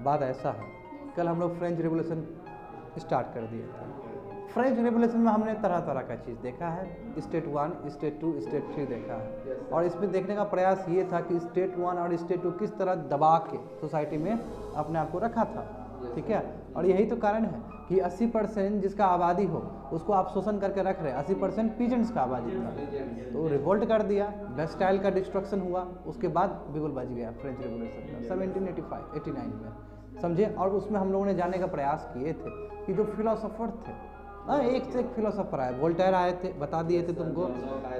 बात ऐसा है, कल हम लोग फ्रेंच रेवोल्यूशन स्टार्ट कर दिए थे। फ्रेंच रेवोल्यूशन में हमने तरह तरह का चीज़ देखा है, स्टेट 1, स्टेट 2, स्टेट 3 देखा है, और इसमें देखने का प्रयास ये था कि स्टेट 1 और स्टेट 2 किस तरह दबा के सोसाइटी में अपने आप को रखा था, ठीक है। और यही तो कारण है कि 80% जिसका आबादी हो उसको आप शोषण करके रख रहे हैं। 80% पीजेंट्स का आबादी था, तो रिवोल्ट कर दिया, बेस्टाइल का डिस्ट्रक्शन हुआ, उसके बाद बिगुल बज गया फ्रेंच रेवोल्यूशन में 1789 में, समझे। और उसमें हम लोगों ने जानने का प्रयास किए थे कि जो फिलोसोफर थे, एक से एक फिलोसोफर आए, वोल्टेयर आए थे, बता दिए थे तुमको,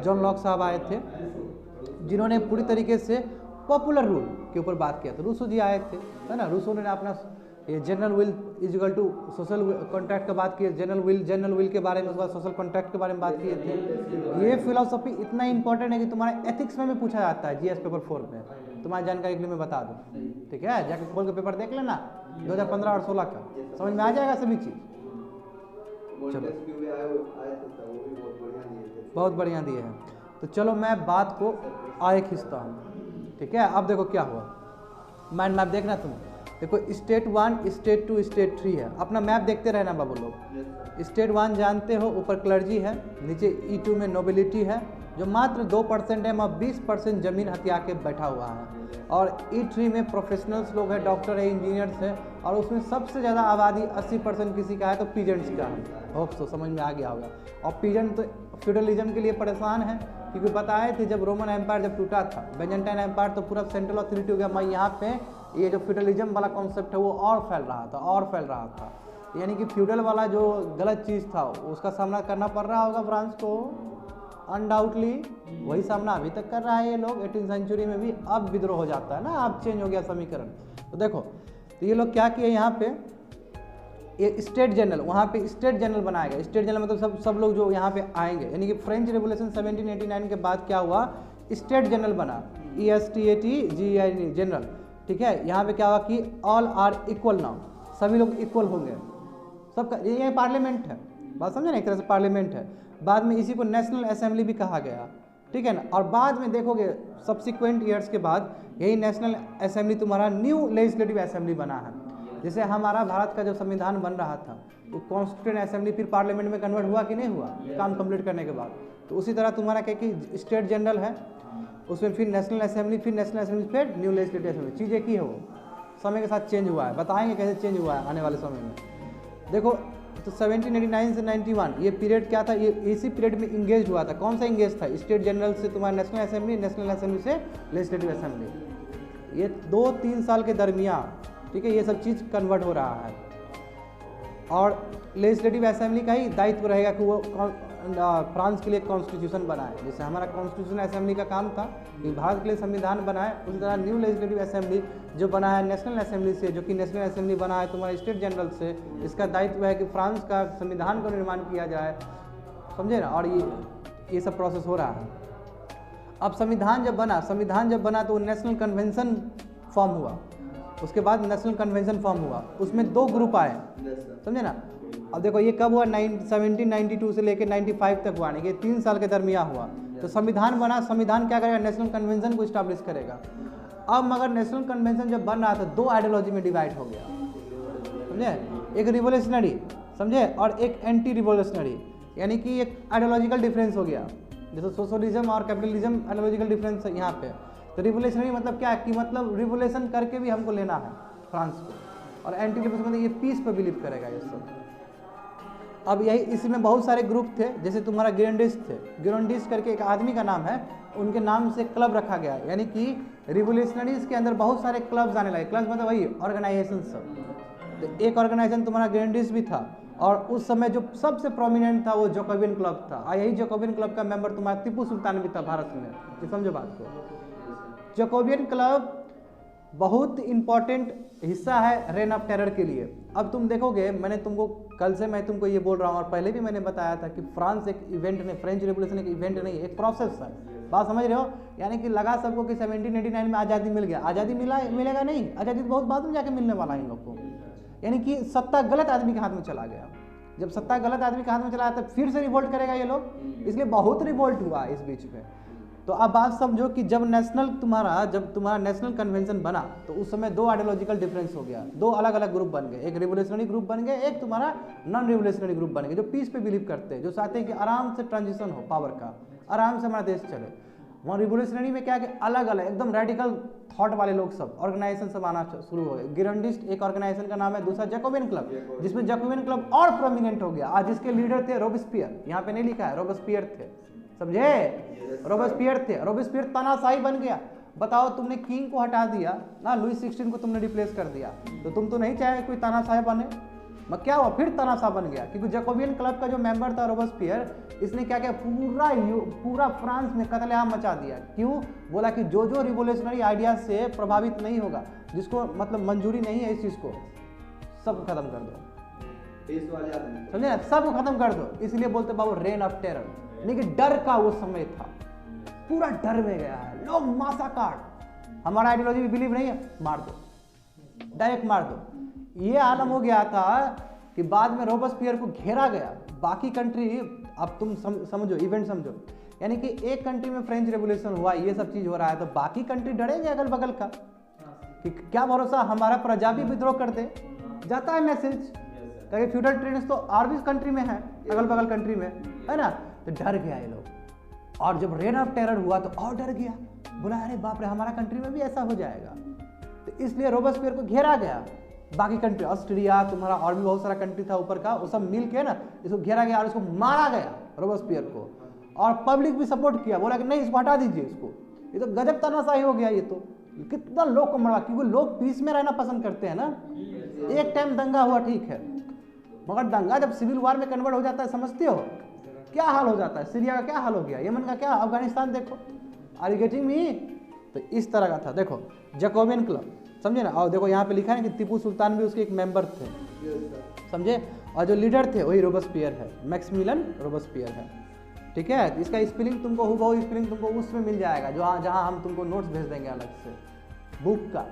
जॉन लॉक साहब आए थे, जिन्होंने पूरी तरीके से पॉपुलर रूल के ऊपर बात किया था। रूसो जी आए थे, है ना, रूसो ने अपना ये general will is equal to social contract का बात की, जनरल विल के बारे में, उसके बाद सोशल कॉन्ट्रैक्ट के बारे में बात किए थे। ये फिलोसफी इतना इंपॉर्टेंट है कि तुम्हारे एथिक्स में भी पूछा जाता है, जीएस पेपर 4 में, तुम्हारी जानकारी के लिए मैं बता दूँ, ठीक है। जाके खोल के पेपर देख लेना 2015 और 16 का, समझ में आ जाएगा सभी चीज़। चलो, बहुत बढ़िया दिए हैं। तो चलो मैं बात को आगे खींचता हूँ, ठीक है। अब देखो क्या हुआ, माइंड मैप देखना तुम, देखो स्टेट 1, स्टेट 2, स्टेट 3 है। अपना मैप देखते रहना बाबू लोग। स्टेट 1 जानते हो, ऊपर क्लर्जी है, नीचे E2 में नोबिलिटी है, जो मात्र 2% है, मगर 20% ज़मीन हथिया के बैठा हुआ है। और E3 में प्रोफेशनल्स लोग हैं, डॉक्टर है, इंजीनियर्स है, और उसमें सबसे ज़्यादा आबादी 80% किसी का है, तो पीजेंट्स का है। होप तो समझ में आ गया होगा। और पीजेंट तो फ्यूडलिज्म के लिए परेशान है, क्योंकि बताए थे जब रोमन एम्पायर जब टूटा था, बेजेंटाइन एम्पायर, तो पूरा सेंट्रल अथॉरिटी हो गया, मैं यहाँ पे ये जो फ्यूडलिज्म वाला कॉन्सेप्ट है वो और फैल रहा था, यानी कि फ्यूडल वाला जो गलत चीज़ था उसका सामना करना पड़ रहा होगा फ्रांस को, अनडाउटली वही सामना अभी तक कर रहा है ये लोग। 18वीं सेंचुरी में भी अब विद्रोह हो जाता है ना, अब चेंज हो गया समीकरण। तो देखो, तो ये लोग क्या किए, यहाँ पे ये स्टेट जनरल, वहाँ पे स्टेट जनरल बनाया गया। स्टेट जनरल मतलब सब लोग जो यहाँ पे आएंगे, यानी कि फ्रेंच रेवोल्यूशन 1789 के बाद क्या हुआ, स्टेट जनरल बना, ESTAT जनरल, ठीक है। यहाँ पे क्या हुआ कि ऑल आर इक्वल नाउ, सभी लोग इक्वल होंगे, सबका, ये पार्लियामेंट है, बात समझे ना, एक तरह से पार्लियामेंट है। बाद में इसी को नेशनल असेंबली भी कहा गया, ठीक है ना। और बाद में देखोगे सब्सिक्वेंट ईयर्स के बाद यही नेशनल असेंबली तुम्हारा न्यू लेजिस्लेटिव असेंबली बना है। जैसे हमारा भारत का जब संविधान बन रहा था तो कॉन्स्टिट्यूएंट असेंबली फिर पार्लियामेंट में कन्वर्ट हुआ कि नहीं हुआ, काम कंप्लीट करने के बाद। तो उसी तरह तुम्हारा क्या कि स्टेट जनरल है, उसमें फिर नेशनल असेंबली, फिर नेशनल असेंबली, फिर न्यू लेजिस्लेटिव असेंबली, चीज़ एक ही है, वो समय के साथ चेंज हुआ है, बताएंगे कैसे चेंज हुआ है आने वाले समय में। देखो, तो 1789 से 91 ये पीरियड क्या था, ये इसी पीरियड में इंगेज हुआ था। कौन सा इंगेज था, स्टेट जनरल से तुम्हारा नेशनल असेंबली, नेशनल असेंबली से लेजिस्लेटिव असेंबली, ये 2-3 साल के दरमियान, ठीक है, ये सब चीज़ कन्वर्ट हो रहा है। और लेजिस्लेटिव असेंबली का ही दायित्व रहेगा कि वो फ्रांस के लिए कॉन्स्टिट्यूशन बनाए। जैसे हमारा कॉन्स्टिट्यूशन असेंबली का काम था कि भारत के लिए संविधान बनाए, उसी तरह न्यू लेजिस्लेटिव असेंबली जो बना है नेशनल असेंबली से, जो कि नेशनल असेंबली बना है तुम्हारा स्टेट जनरल से, इसका दायित्व है कि फ्रांस का संविधान का निर्माण किया जाए, समझे ना। और ये सब प्रोसेस हो रहा है। अब संविधान जब बना तो नेशनल कन्वेंशन फॉर्म हुआ, उसके बाद नेशनल कन्वेंशन फॉर्म हुआ, उसमें 2 ग्रुप आए, समझे ना। अब देखो ये कब हुआ, 1792 से लेकर 95 तक हुआ, नहीं कि 3 साल के दरमियान हुआ। तो संविधान बना, संविधान क्या करेगा, नेशनल कन्वेंशन को इस्टेब्लिश करेगा। अब मगर नेशनल कन्वेंशन जब बन रहा था 2 आइडियोलॉजी में डिवाइड हो गया, समझे, एक रिवोल्यूशनरी, समझे, और एक एंटी रिवोल्यूशनरी, यानी कि एक आइडियोलॉजिकल डिफरेंस हो गया। जैसे सोशलिज्म और कैपिटलिज्म आइडियोलॉजिकल डिफरेंस है यहाँ पे। तो रिवोल्यूशनरी मतलब क्या है कि मतलब रिवोल्यूशन करके भी हमको लेना है फ्रांस को, और एंटी रिवोल्यूशन मतलब ये पीस पर बिलीव करेगा ये सब। अब यही इसमें बहुत सारे ग्रुप थे, जैसे तुम्हारा गिरोंडिस्ट थे, गिरोंडिस्ट करके एक आदमी का नाम है, उनके नाम से क्लब रखा गया, यानी कि रिवोल्यूशनरीज के अंदर बहुत सारे क्लब्स आने लगे। क्लब्स मतलब वही ऑर्गेनाइजेशन सब। तो एक ऑर्गेनाइजेशन तुम्हारा गिरोंडिस्ट भी था, और उस समय जो सबसे प्रोमिनेंट था वो जैकोबिन क्लब था। और यही जैकोबिन क्लब का मेंबर तुम्हारा टीपू सुल्तान भी था भारत में, ये समझो बात को। जैकोबिन क्लब बहुत इंपॉर्टेंट हिस्सा है रेन ऑफ टेरर के लिए। अब तुम देखोगे, मैंने तुमको कल से मैं तुमको ये बोल रहा हूँ, और पहले भी मैंने बताया था कि फ्रांस एक इवेंट नहीं, फ्रेंच रेवोल्यूशन एक इवेंट नहीं, एक प्रोसेस है। बात समझ रहे हो, यानी कि लगा सबको कि 1789 में आज़ादी मिल गया, आज़ादी मिलेगा नहीं, आज़ादी बहुत बाद में जाके मिलने वाला है इन लोग को। यानी कि सत्ता गलत आदमी के हाथ में चला गया। जब सत्ता गलत आदमी के हाथ में चला तो फिर से रिवोल्ट करेगा ये लोग, इसलिए बहुत रिवोल्ट हुआ इस बीच में। तो अब बात समझो कि जब तुम्हारा नेशनल कन्वेंशन बना तो उस समय दो आइडियोलॉजिकल डिफरेंस हो गया, दो अलग अलग ग्रुप बन गए, एक रिवोल्यूशनरी ग्रुप बन गए, एक तुम्हारा नॉन रिवोल्यूशनरी ग्रुप बन गए, जो पीस पे बिलीव करते हैं, जो चाहते हैं कि आराम से ट्रांजिशन हो पावर का, आराम से हमारा देश चले। वहाँ रिवोल्यूशनरी में क्या है कि अलग अलग एकदम रेडिकल थॉट वाले लोग सब ऑर्गेनाइजेशन सब आना शुरू हो गए। गिरंडिस्ट एक ऑर्गेनाइजेशन का नाम है, दूसरा जैकोबिन क्लब, जिसमें जैकोबिन क्लब और प्रोमिनेंट हो गया। आज जिसके लीडर थे रोबेस्पियर, यहाँ पे नहीं लिखा है, रोबेस्पियर थे, समझे, रोबेस्पियर थे। रोबेस्पियर तानाशाही बन गया। बताओ, तुमने किंग को हटा दिया ना, लुई 16 को तुमने रिप्लेस कर दिया, तो तुम तो नहीं चाहे कोई तानाशाही बने, मगर क्या हुआ, फिर तानाशाह बन गया। क्योंकि जैकोबियन क्लब का जो मेंबर था रोबेस्पियर, इसने क्या किया, पूरा फ्रांस में कत्लेआम मचा दिया। क्यों? बोला कि जो जो रिवोल्यूशनरी आइडिया से प्रभावित नहीं होगा, जिसको मतलब मंजूरी नहीं है इस चीज को, सब खत्म कर दो, समझे ना, सब खत्म कर दो। इसलिए बोलते बाबू रेन ऑफ टेरर, यानी कि डर का वो समय था, पूरा डर में गया है लोग, मासाकाट। हमारा आइडियोलॉजी में बिलीव नहीं है, मार दो, डायरेक्ट मार दो। ये आलम हो गया था कि बाद में रोबेस्पियर को घेरा गया। बाकी कंट्री, अब तुम समझो, इवेंट समझो, यानी कि एक कंट्री में फ्रेंच रेवोल्यूशन हुआ, ये सब चीज हो रहा है, तो बाकी कंट्री डरेंगे अगल बगल का कि क्या भरोसा, हमारा प्रजा भी विद्रोह कर दे। जाता है मैसेज, ताकि फ्यूडल ट्रेंड्स तो और भी कंट्री में है, अगल बगल कंट्री में है ना, तो डर गया ये लोग। और जब रेन ऑफ टेरर हुआ तो और डर गया, बोला अरे बाप रे, हमारा कंट्री में भी ऐसा हो जाएगा। तो इसलिए रोबेस्पियर को घेरा गया। बाकी कंट्री, ऑस्ट्रिया, तुम्हारा और भी बहुत सारा कंट्री था ऊपर का, वो सब मिल के ना इसको घेरा गया और इसको मारा गया रोबेस्पियर को। और पब्लिक भी सपोर्ट किया, बोला कि नहीं, इसको हटा दीजिए, इसको, ये तो गजब तानाशाही हो गया। ये तो कितना लोग को मरवा, क्योंकि लोग पीस में रहना पसंद करते हैं ना। एक टाइम दंगा हुआ ठीक है, मगर दंगा जब सिविल वार में कन्वर्ट हो जाता है, समझते हो क्या हाल हो जाता है। सीरिया का क्या हाल हो गया, यमन का क्या, अफगानिस्तान देखो, आर यू गेटिंग मी। तो इस तरह का था। देखो जैकोबियन क्लब, समझे ना, और देखो यहाँ पे लिखा है कि टीपू सुल्तान भी उसके एक मेंबर थे, समझे, और जो लीडर थे वही रोबेस्पियर है, मैक्सिमिलियन रोबेस्पियर है, ठीक है। इसका स्पेलिंग तुमको हूबहू स्पेलिंग तुमको उसमें मिल जाएगा, जो जहाँ हम तुमको नोट्स भेज देंगे अलग से बुक का,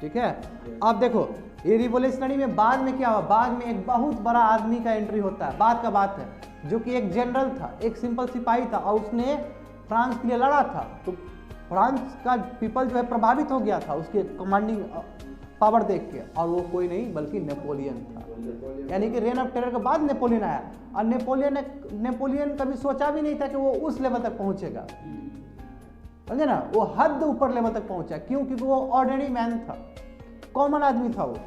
ठीक है। अब देखो ये रिवोल्यूशनरी में बाद में क्या हुआ, बाद में एक बहुत बड़ा आदमी का एंट्री होता है, बाद का बात है, जो कि एक जनरल था, एक सिंपल सिपाही था, और उसने फ्रांस के लिए लड़ा था। तो फ्रांस का पीपल जो है प्रभावित हो गया था उसके कमांडिंग पावर देख के, और वो कोई नहीं बल्कि नेपोलियन था। यानी कि रेन ऑफ टेरर के बाद नेपोलियन आया, और नेपोलियन कभी सोचा भी नहीं था कि वो उस लेवल तक पहुंचेगा, समझे ना, वो हद ऊपर लेवल तक पहुंचा। क्यों? क्योंकि वो ऑर्डिनरी मैन था, कॉमन आदमी था वो।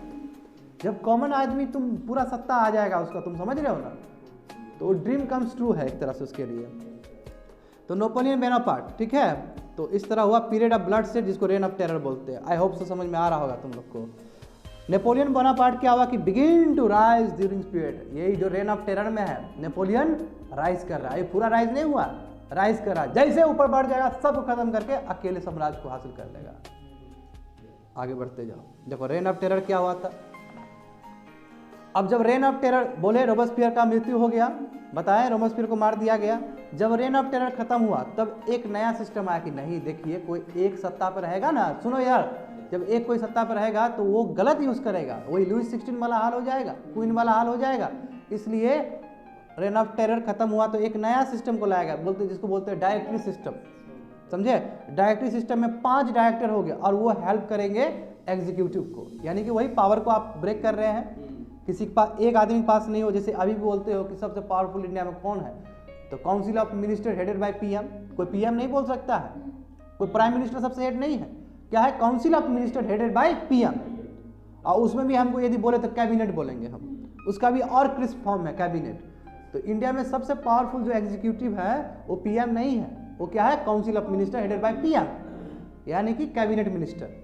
जब कॉमन आदमी, तुम पूरा सत्ता आ जाएगा उसका, तुम समझ रहे हो ना, तो ड्रीम कम्स ट्रू है एक तरह से उसके लिए। तो नेपोलियन बोनापार्ट, ठीक है। तो इस तरह हुआ पीरियड ऑफ ब्लड से, जिसको रेन ऑफ टेरर बोलते हैं। आई होप सो समझ में आ रहा होगा तुम लोग को। नेपोलियन बोनापार्ट क्या हुआ कि begin to rise during period, यही जो रेन ऑफ टेरर में है, नेपोलियन राइज कर रहा है। ये पूरा राइज नहीं हुआ, राइज कर रहा है, जैसे ऊपर बढ़ जाएगा सब खत्म करके अकेले साम्राज्य को हासिल कर लेगा। आगे बढ़ते जाओ। देखो रेन ऑफ टेरर क्या हुआ था। अब जब रेन ऑफ टेरर, बोले रोबेस्पियर का मृत्यु हो गया, बताएं रोबेस्पियर को मार दिया गया। जब रेन ऑफ टेरर खत्म हुआ तब एक नया सिस्टम आया कि नहीं, देखिए कोई एक सत्ता पर रहेगा ना, सुनो यार, जब एक कोई सत्ता पर रहेगा तो वो गलत यूज करेगा, वही लुई 16 वाला हाल हो जाएगा, क्वीन वाला हाल हो जाएगा। इसलिए रेन ऑफ टेरर खत्म हुआ तो एक नया सिस्टम को लाया गया, जिसको बोलते हैं डायरेक्टरी सिस्टम, समझे। डायरेक्टरी सिस्टम में 5 डायरेक्टर हो गए और वो हेल्प करेंगे एग्जीक्यूटिव को, यानी कि वही पावर को आप ब्रेक कर रहे हैं। किसी के पास, एक आदमी के पास नहीं हो, जैसे अभी भी बोलते हो कि सबसे पावरफुल इंडिया में कौन है, तो council of minister headed by PM. कोई पीएम नहीं बोल सकता है, कोई प्राइम मिनिस्टर सबसे हेड नहीं है, क्या है, council of minister headed by PM. और उसमें भी हमको यदि बोले तो कैबिनेट बोलेंगे हम, उसका भी और क्रिस्प फॉर्म है कैबिनेट। तो इंडिया में सबसे पावरफुल जो एग्जीक्यूटिव है वो पीएम नहीं है, वो क्या है, council of minister headed by PM, यानी कि कैबिनेट मिनिस्टर।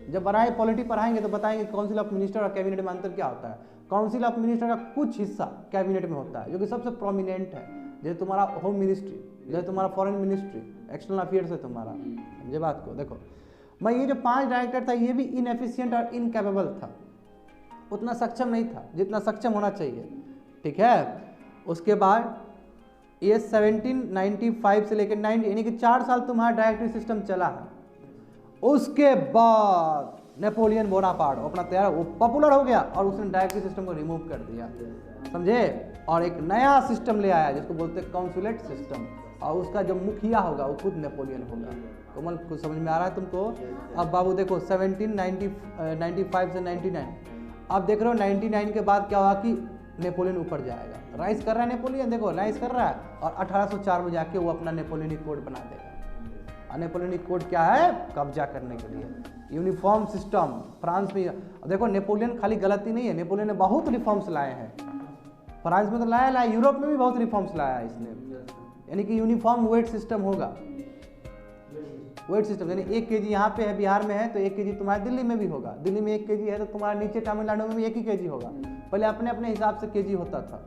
जब बड़ाई पॉलिटी पढ़ाएंगे तो बताएंगे काउंसिल ऑफ मिनिस्टर और कैबिनेट में अंतर क्या होता है। काउंसिल ऑफ मिनिस्टर का कुछ हिस्सा कैबिनेट में होता है जो कि सबसे प्रोमिनेंट है, जैसे तुम्हारा होम मिनिस्ट्री, जैसे तुम्हारा फॉरेन मिनिस्ट्री, एक्सटर्नल अफेयर्स है तुम्हारा। समझे बात को। देखो मैं ये जो 5 डायरेक्टर था ये भी इनएफिशिएंट और इनकैपेबल था, उतना सक्षम नहीं था जितना सक्षम होना चाहिए, ठीक है। उसके बाद ये 1795 से लेकर 90, यानी कि 4 साल तुम्हारा डायरेक्टरी सिस्टम चला है। उसके बाद नेपोलियन बोनापार्ट अपना तैयार, वो पॉपुलर हो गया और उसने डायरेक्टरी सिस्टम को रिमूव कर दिया, समझे, और एक नया सिस्टम ले आया जिसको बोलते हैं काउंसुलेट सिस्टम। और उसका जो मुखिया होगा वो खुद नेपोलियन होगा। कमल कुछ समझ में आ रहा है तुमको? अब बाबू देखो 1795 से 99, अब देख रहे हो 99 के बाद क्या हुआ कि नेपोलियन ऊपर जाएगा, राइज कर रहा है नेपोलियन, देखो राइज कर रहा है, और 1804 में जाके वो अपना नेपोलियनिक कोड बना देगा। और नेपोलियनिक कोड क्या है? कब्जा करने के लिए यूनिफॉर्म सिस्टम फ्रांस में। देखो नेपोलियन खाली गलती नहीं है, नेपोलियन ने बहुत रिफॉर्म्स लाए हैं, फ्रांस में तो लाया, यूरोप में भी बहुत रिफॉर्म्स लाया है इसने। यानी कि यूनिफॉर्म वेट सिस्टम होगा, वेट सिस्टम, यानी 1 kg यहाँ पे है बिहार में है तो 1 kg तुम्हारे दिल्ली में भी होगा, दिल्ली में 1 kg है तो तुम्हारे नीचे तमिलनाडु में भी 1 ही kg होगा। पहले अपने अपने हिसाब से kg होता था,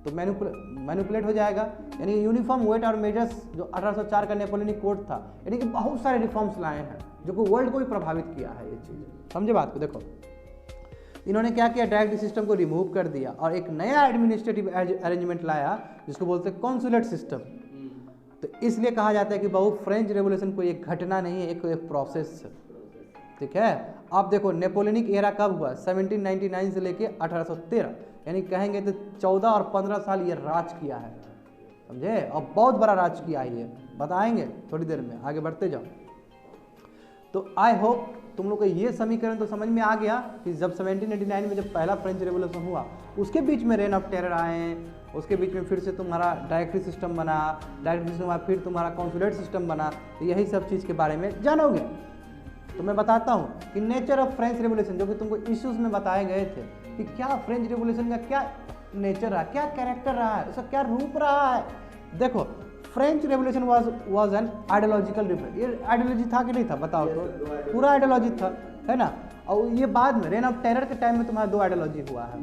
तो मैनिपुलेट हो जाएगा। यानी यूनिफॉर्म वेट और मेजर्स जो 1804 का नेपोलियनिक कोड था, यानी कि बहुत सारे रिफॉर्म्स लाए हैं जो कि वर्ल्ड को भी प्रभावित किया है ये चीज़। समझे बात को? देखो इन्होंने क्या किया, डायरेक्ट सिस्टम को रिमूव कर दिया और एक नया एडमिनिस्ट्रेटिव अरेंजमेंट लाया जिसको बोलते हैं कॉन्सुलेट सिस्टम। तो इसलिए कहा जाता है कि बहु फ्रेंच रेवोल्यूशन कोई एक घटना नहीं है, एक प्रोसेस। ठीक है, अब देखो नेपोलियनिक एरा कब हुआ? 1799 से लेके 1813, यानी कहेंगे तो 14 और 15 साल ये राज किया है, समझे? और बहुत बड़ा राज किया है ये, बताएंगे थोड़ी देर में, आगे बढ़ते जाओ। तो आई होप तुम लोग को ये समीकरण तो समझ में आ गया कि जब 1789 में जब पहला फ्रेंच रेवोल्यूशन हुआ, उसके बीच में रेन ऑफ टेरर आए, उसके बीच में फिर से तुम्हारा डायरेक्टरी सिस्टम बना, डायरेक्टरी सिस्टम हुआ, फिर तुम्हारा कॉन्सुलेट सिस्टम बना। तो यही सब चीज़ के बारे में जानोगे। तो मैं बताता हूँ कि नेचर ऑफ फ्रेंच रेवोल्यूशन, जो कि तुमको इश्यूज में बताए गए थे कि क्या फ्रेंच रेवोल्यूशन का क्या नेचर रहा, क्या कैरेक्टर रहा है, उसका क्या रूप रहा है। देखो French revolution was an ideological revolution. ये आइडियोलॉजी था कि नहीं था बताओ तो? पूरा आइडियोलॉजी था, है ना। और ये बाद में रेन ऑफ टेरर के टाइम में तुम्हारा 2 आइडियोलॉजी हुआ है,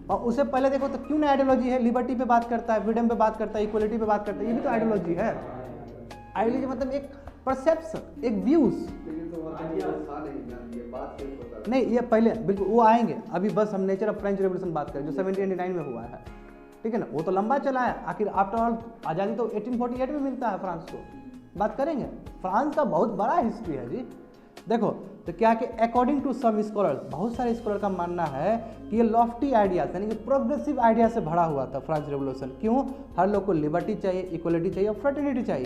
और उससे पहले देखो तो क्यों ना आइडियोलॉजी है, लिबर्टी पे बात करता है, फ्रीडम पे बात करता है, इक्वलिटी पे बात करता है, ये भी तो आइडियोलॉजी है। आइडियोलॉजी मतलब एक परसेप्शन, एक व्यूज। नहीं ये पहले बिल्कुल वो आएंगे, अभी बस हम नेचर ऑफ फ्रेंच रेवोल्यूशन बात करें जो 1789 में हुआ है, ठीक है ना। वो तो लंबा चला है, आखिर आफ्टर ऑल आज़ादी तो 1848 में मिलता है फ्रांस को, बात करेंगे। फ्रांस का बहुत बड़ा हिस्ट्री है जी। देखो तो क्या कि अकॉर्डिंग टू सम स्कॉलर्स, बहुत सारे स्कॉलर का मानना है कि ये लॉफ्टी आइडियाज यानी कि प्रोग्रेसिव आइडिया से भरा हुआ था फ्रेंच रेवोल्यूशन। क्यों? हर लोग को लिबर्टी चाहिए, इक्वलिटी चाहिए और फ्रेटर्निटी चाहिए,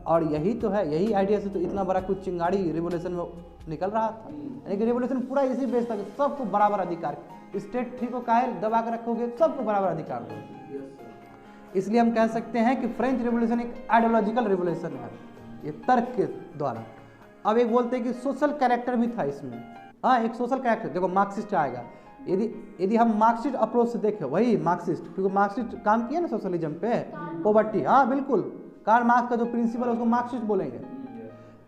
और यही तो है, यही आइडिया से तो इतना बड़ा कुछ चिंगारी रिवोल्यूशन में निकल रहा था। यानी कि रिवोल्यूशन पूरा इसी बेस था कि सबको बराबर अधिकार, स्टेट थ्री को काहे दबा कर रखोगे, सबको बराबर अधिकार दो। इसलिए हम कह सकते हैं कि फ्रेंच रिवोल्यूशन एक आइडियोलॉजिकल रिवोल्यूशन है, ये तर्क के द्वारा। अब एक बोलते हैं कि सोशल कैरेक्टर भी था इसमें। हाँ, एक सोशल कैरेक्टर, देखो मार्क्सिस्ट आएगा। यदि हम मार्क्सिस्ट अप्रोच से देखें, वही मार्क्सिस्ट, क्योंकि मार्क्सिस्ट काम किया ना सोशलिज्म पे, पॉवर्टी, हाँ बिल्कुल, कार्ल मार्क्स का जो प्रिंसिपल है उसको मार्क्सिस्ट बोलेंगे।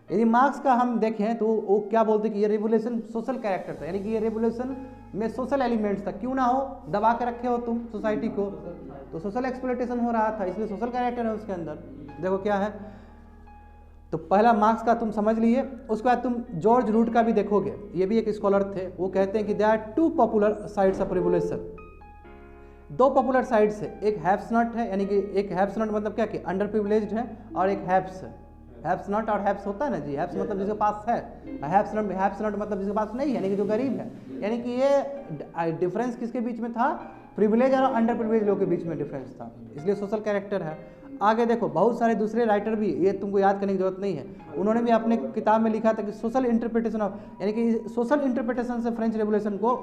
यदि मार्क्स का हम देखें तो वो क्या बोलते हैं कि ये रेवोल्यूशन सोशल कैरेक्टर था, यानी कि ये रेवोल्यूशन में सोशल एलिमेंट्स था। क्यों ना हो, दबा के रखे हो तुम सोसाइटी को, तो सोशल एक्सप्लॉयटेशन हो रहा था, इसलिए सोशल कैरेक्टर है उसके अंदर। देखो क्या है, तो पहला मार्क्स का तुम समझ लिए। उसके बाद तुम जॉर्ज रूट का भी देखोगे, ये भी एक स्कॉलर थे। वो कहते हैं कि there are 2 popular sides of revolution, 2 popular sides है। एक हैप्स नॉट है, यानी कि एक हैप्स नॉट मतलब क्या कि अंडर प्रिविलेज्ड है, और एक हैप्स है। हैप्स नॉट और हैप्स होता है ना जी, हैप्स मतलब जिसके पास है, हैप्स नॉट मतलब जिसके पास नहीं है, यानी कि जो गरीब है। यानी कि ये डिफरेंस किसके बीच में था? प्रिविलेज और अंडर प्रिविलेज लोग के बीच में डिफरेंस था, इसलिए सोशल कैरेक्टर है। आगे देखो बहुत सारे दूसरे राइटर भी, ये तुमको याद करने की जरूरत नहीं है, उन्होंने भी अपने किताब में लिखा था कि सोशल इंटरप्रिटेशन ऑफ, यानी कि सोशल इंटरप्रिटेशन से फ्रेंच रेवोल्यूशन को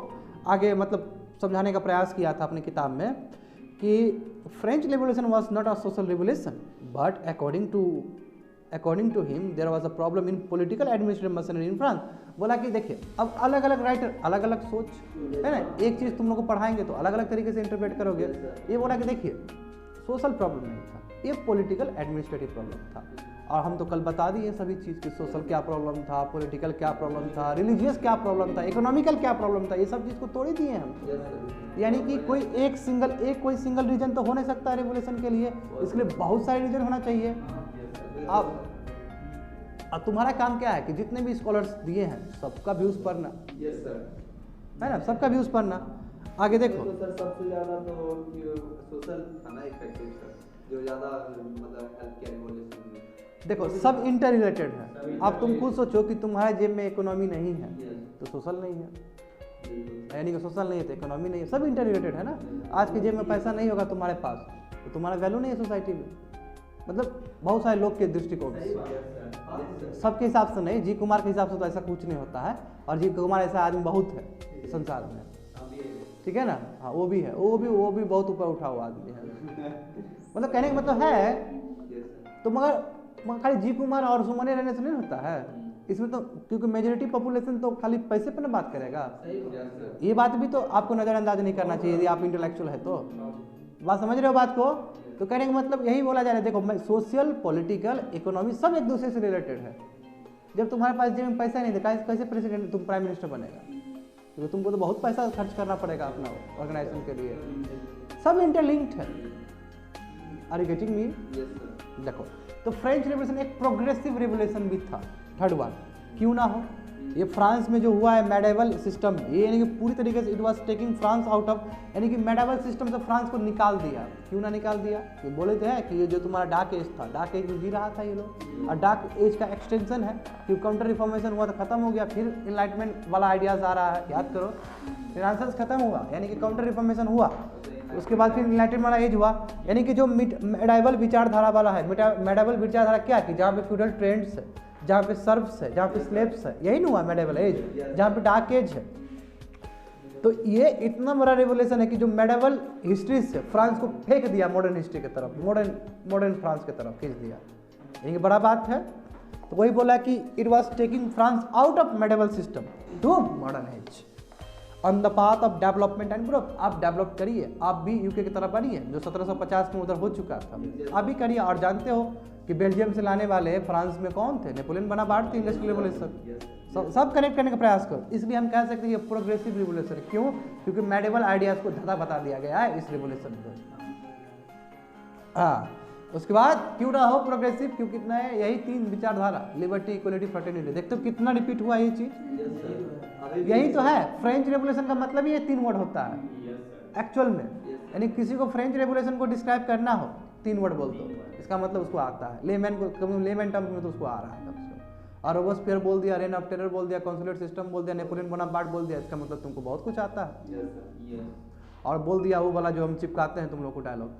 आगे मतलब समझाने का प्रयास किया था अपनी किताब में कि French revolution was not a social revolution but according to him there was a problem in political administrative machinery in France. बोला कि देखिए अब अलग अलग राइटर अलग अलग सोच है ना, एक चीज़ तुम लोग को पढ़ाएंगे तो अलग अलग तरीके से इंटरप्रेट करोगे। ये बोला कि देखिए सोशल प्रॉब्लम नहीं था, ये पॉलिटिकल एडमिनिस्ट्रेटिव प्रॉब्लम था। और हम तो कल बता दिए सभी चीज़ की, सोशल क्या प्रॉब्लम था, पॉलिटिकल क्या प्रॉब्लम था, रिलीजियस क्या प्रॉब्लम था, इकोनॉमिकल क्या प्रॉब्लम था, ये सब चीज़ को तोड़ ही दिए हम। यानी कि कोई कोई सिंगल रीजन तो हो नहीं सकता रिवोल्यूशन के लिए, इसलिए बहुत सारे रीजन होना चाहिए। अब तुम्हारा काम क्या है कि जितने भी स्कॉलर्स दिए हैं सबका व्यूज पढ़ना, है ना, सबका व्यूज पढ़ना। आगे देखो तो सर सबसे ज़्यादा तो सोशल था ना इफेक्टिव सर, जो ज़्यादा मतलब हेल्प किया रिवोल्यूशन में। देखो सब इंटर रिलेटेड है। अब तुम खुद सोचो कि तुम्हारे जेब में इकोनॉमी नहीं है तो सोशल नहीं है, यानी कि सोशल नहीं है तो इकोनॉमी नहीं है, सब इंटर रिलेटेड है ना। आज की जेब में पैसा नहीं होगा तुम्हारे पास तो तुम्हारा वैल्यू नहीं है सोसाइटी में, मतलब बहुत सारे लोग के दृष्टिकोण से, सबके हिसाब से नहीं, जी कुमार के हिसाब से तो ऐसा कुछ नहीं होता है, और जी कुमार ऐसा आदमी बहुत है संसार में, ठीक है ना। हाँ वो भी है, वो भी बहुत ऊपर उठा हुआ आदमी है। मतलब कहने का मतलब है, तो मगर खाली जी कुमार और सुमने रहने से नहीं होता है इसमें, तो क्योंकि मेजोरिटी पॉपुलेशन तो खाली पैसे पर ना बात करेगा। ये बात भी तो आपको नज़रअंदाज नहीं करना चाहिए यदि आप इंटेलेक्चुअल है तो। बात समझ रहे हो बात को? तो कहने का मतलब यही बोला जा रहा है, देखो मैं सोशल, पॉलिटिकल, इकोनॉमी सब एक दूसरे से रिलेटेड है। जब तुम्हारे पास जेब में पैसा नहीं देखा, कैसे प्रेसिडेंट तुम प्राइम मिनिस्टर बनेगा? क्योंकि तुमको तो बहुत पैसा खर्च करना पड़ेगा अपना ऑर्गेनाइजेशन के लिए। सब इंटरलिंक्ड है। Are you getting me? देखो तो फ्रेंच रेवोल्यूशन एक प्रोग्रेसिव रेवोल्यूशन भी था, थर्ड वन, क्यों ना हो। ये फ्रांस में जो हुआ है मेडाइवल सिस्टम, ये यानी कि पूरी तरीके से it was taking France out of, यानी कि मेडाइवल सिस्टम से फ्रांस को निकाल दिया। क्यों ना निकाल दिया? ये बोले थे कि ये जो तुम्हारा डार्क एज था, डार्क एज में जी रहा था ये लोग, और डार्क एज का एक्सटेंशन है कि काउंटर रिफॉर्मेशन हुआ तो खत्म हो गया, फिर इनलाइटमेंट वाला आइडियाज आ रहा है, याद करो। रिनाइंसेंस खत्म हुआ, यानी कि काउंटर रिफॉर्मेशन हुआ, उसके बाद फिर इनलाइटमेंट वाला एज हुआ, यानी कि जो मेडाइवल विचारधारा वाला है, मेडाइवल विचारधारा क्या कि जहाँ पे फ्यूडल ट्रेंड्स है, जहाँ पे सर्व्स है, जहाँ पे स्लेव्स है, यही ना हुआ मेडाइवल एज, जहाँ पे डार्क एज है। तो ये इतना बड़ा रेवोल्यूशन है कि जो मेडाइवल हिस्ट्री से फ्रांस को फेंक दिया मॉडर्न हिस्ट्री की तरफ, मॉडर्न फ्रांस की तरफ खींच दिया, ये बड़ा बात है। तो वही बोला कि it was taking France out of medieval system to modern age on the path of development and growth. आप डेवलप करिए, आप भी यूके की तरफ बनिए, जो 1750 में उधर हो चुका था, आप भी करिए। और जानते हो कि बेल्जियम से लाने वाले फ्रांस में कौन थे? नेपोलियन बोनापार्ट थे, इंडस्ट्रियल रेवोल्यूशन। सब कनेक्ट करने का प्रयास करो, इसलिए हम कह सकते हैं ये प्रोग्रेसिव रिवोल्यूशन। क्यों? क्योंकि मेडिवल आइडियाज को धता बता दिया गया है इस रिवोल्यूशन में। हाँ, उसके बाद क्यों ना हो प्रोग्रेसिव, क्यों कितना है? यही तीन विचारधारा, लिबर्टी, इक्वलिटी, फ्रेटर्निटी। देखते हो कितना रिपीट हुआ ये चीज, यही तो है फ्रेंच रेवोल्यूशन का मतलब ही ये तीन वर्ड होता है एक्चुअल में। यानी किसी को फ्रेंच रेवोल्यूशन को डिस्क्राइब करना हो, तीन वर्ड बोल दो, इसका मतलब उसको आता है। लेमैन टर्म्स में तो उसको आ रहा है सबसे। और रोबेस्पियर बोल दिया, रेन ऑफ टेरर बोल दिया, कॉन्सुलेट सिस्टम बोल दिया, नेपोलियन बोनापार्ट बोल दिया, इसका मतलब तुमको बहुत कुछ आता है। और बोल दिया वो वाला जो हम चिपकाते हैं तुम लोग को डायलॉग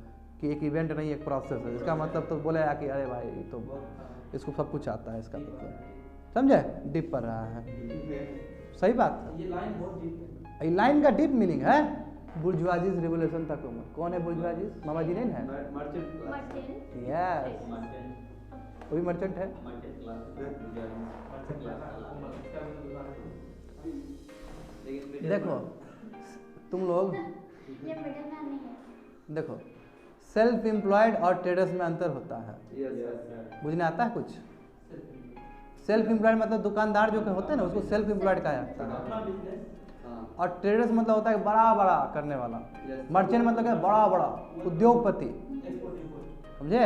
कि एक इवेंट नहीं एक प्रोसेस है, इसका मतलब तो बोलेगा कि अरे भाई तो इसको सब कुछ आता है, इसका मतलब समझे? डीप पढ़ रहा है, सही बात है। ये लाइन का डीप मीनिंग है। बुर्जुआजीज रिवोल्यूशन था। कौन है बुर्जुआजीज? मामा जी नहीं है? यस, वो भी मर्चेंट है। देखो तुम लोग देखो, सेल्फ एम्प्लॉयड और ट्रेडर्स में अंतर होता है, बुझने आता है कुछ? सेल्फ एम्प्लॉयड मतलब दुकानदार जो होते हैं ना, उसको सेल्फ एम्प्लॉयड कहा जाता है। और ट्रेडर्स मतलब होता है बड़ा बड़ा करने वाला। मर्चेंट मतलब क्या? बड़ा बड़ा उद्योगपति, समझे?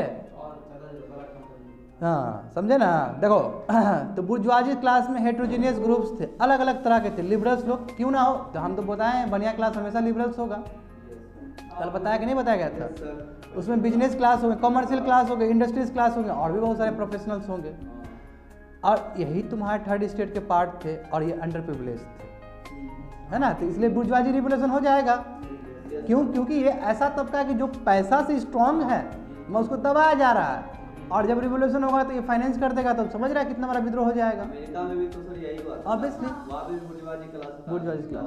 हाँ समझे ना? देखो तो बुर्जुआजी क्लास में हेट्रोजीनियस ग्रुप्स थे, अलग अलग तरह के थे। लिबरल्स लोग क्यों ना हो, तो हम तो बताएं बढ़िया क्लास हमेशा लिबरल्स होगा, कल बताया कि नहीं बताया गया था? उसमें बिजनेस क्लास होंगे, कॉमर्शियल क्लास होंगे, इंडस्ट्रीज क्लास होंगे, और भी बहुत सारे प्रोफेशनल्स होंगे। और यही तुम्हारे थर्ड स्टेट के पार्ट थे, और ये अंडर प्रिविलेज थे, है ना? तो इसलिए बुर्जुआजी रिवोल्यूशन हो जाएगा। क्यों? क्योंकि ये ऐसा तबका है कि जो पैसा से स्ट्रांग है, मैं उसको दबाया जा रहा है, और जब रिवोल्यूशन होगा तो ये फाइनेंस कर देगा, तो समझ रहा है कितना बड़ा विद्रोह हो जाएगा। अमेरिका में भी तो सर यही हुआ था, ऑब्वियसली वहाँ भी बुर्जुआजी क्लास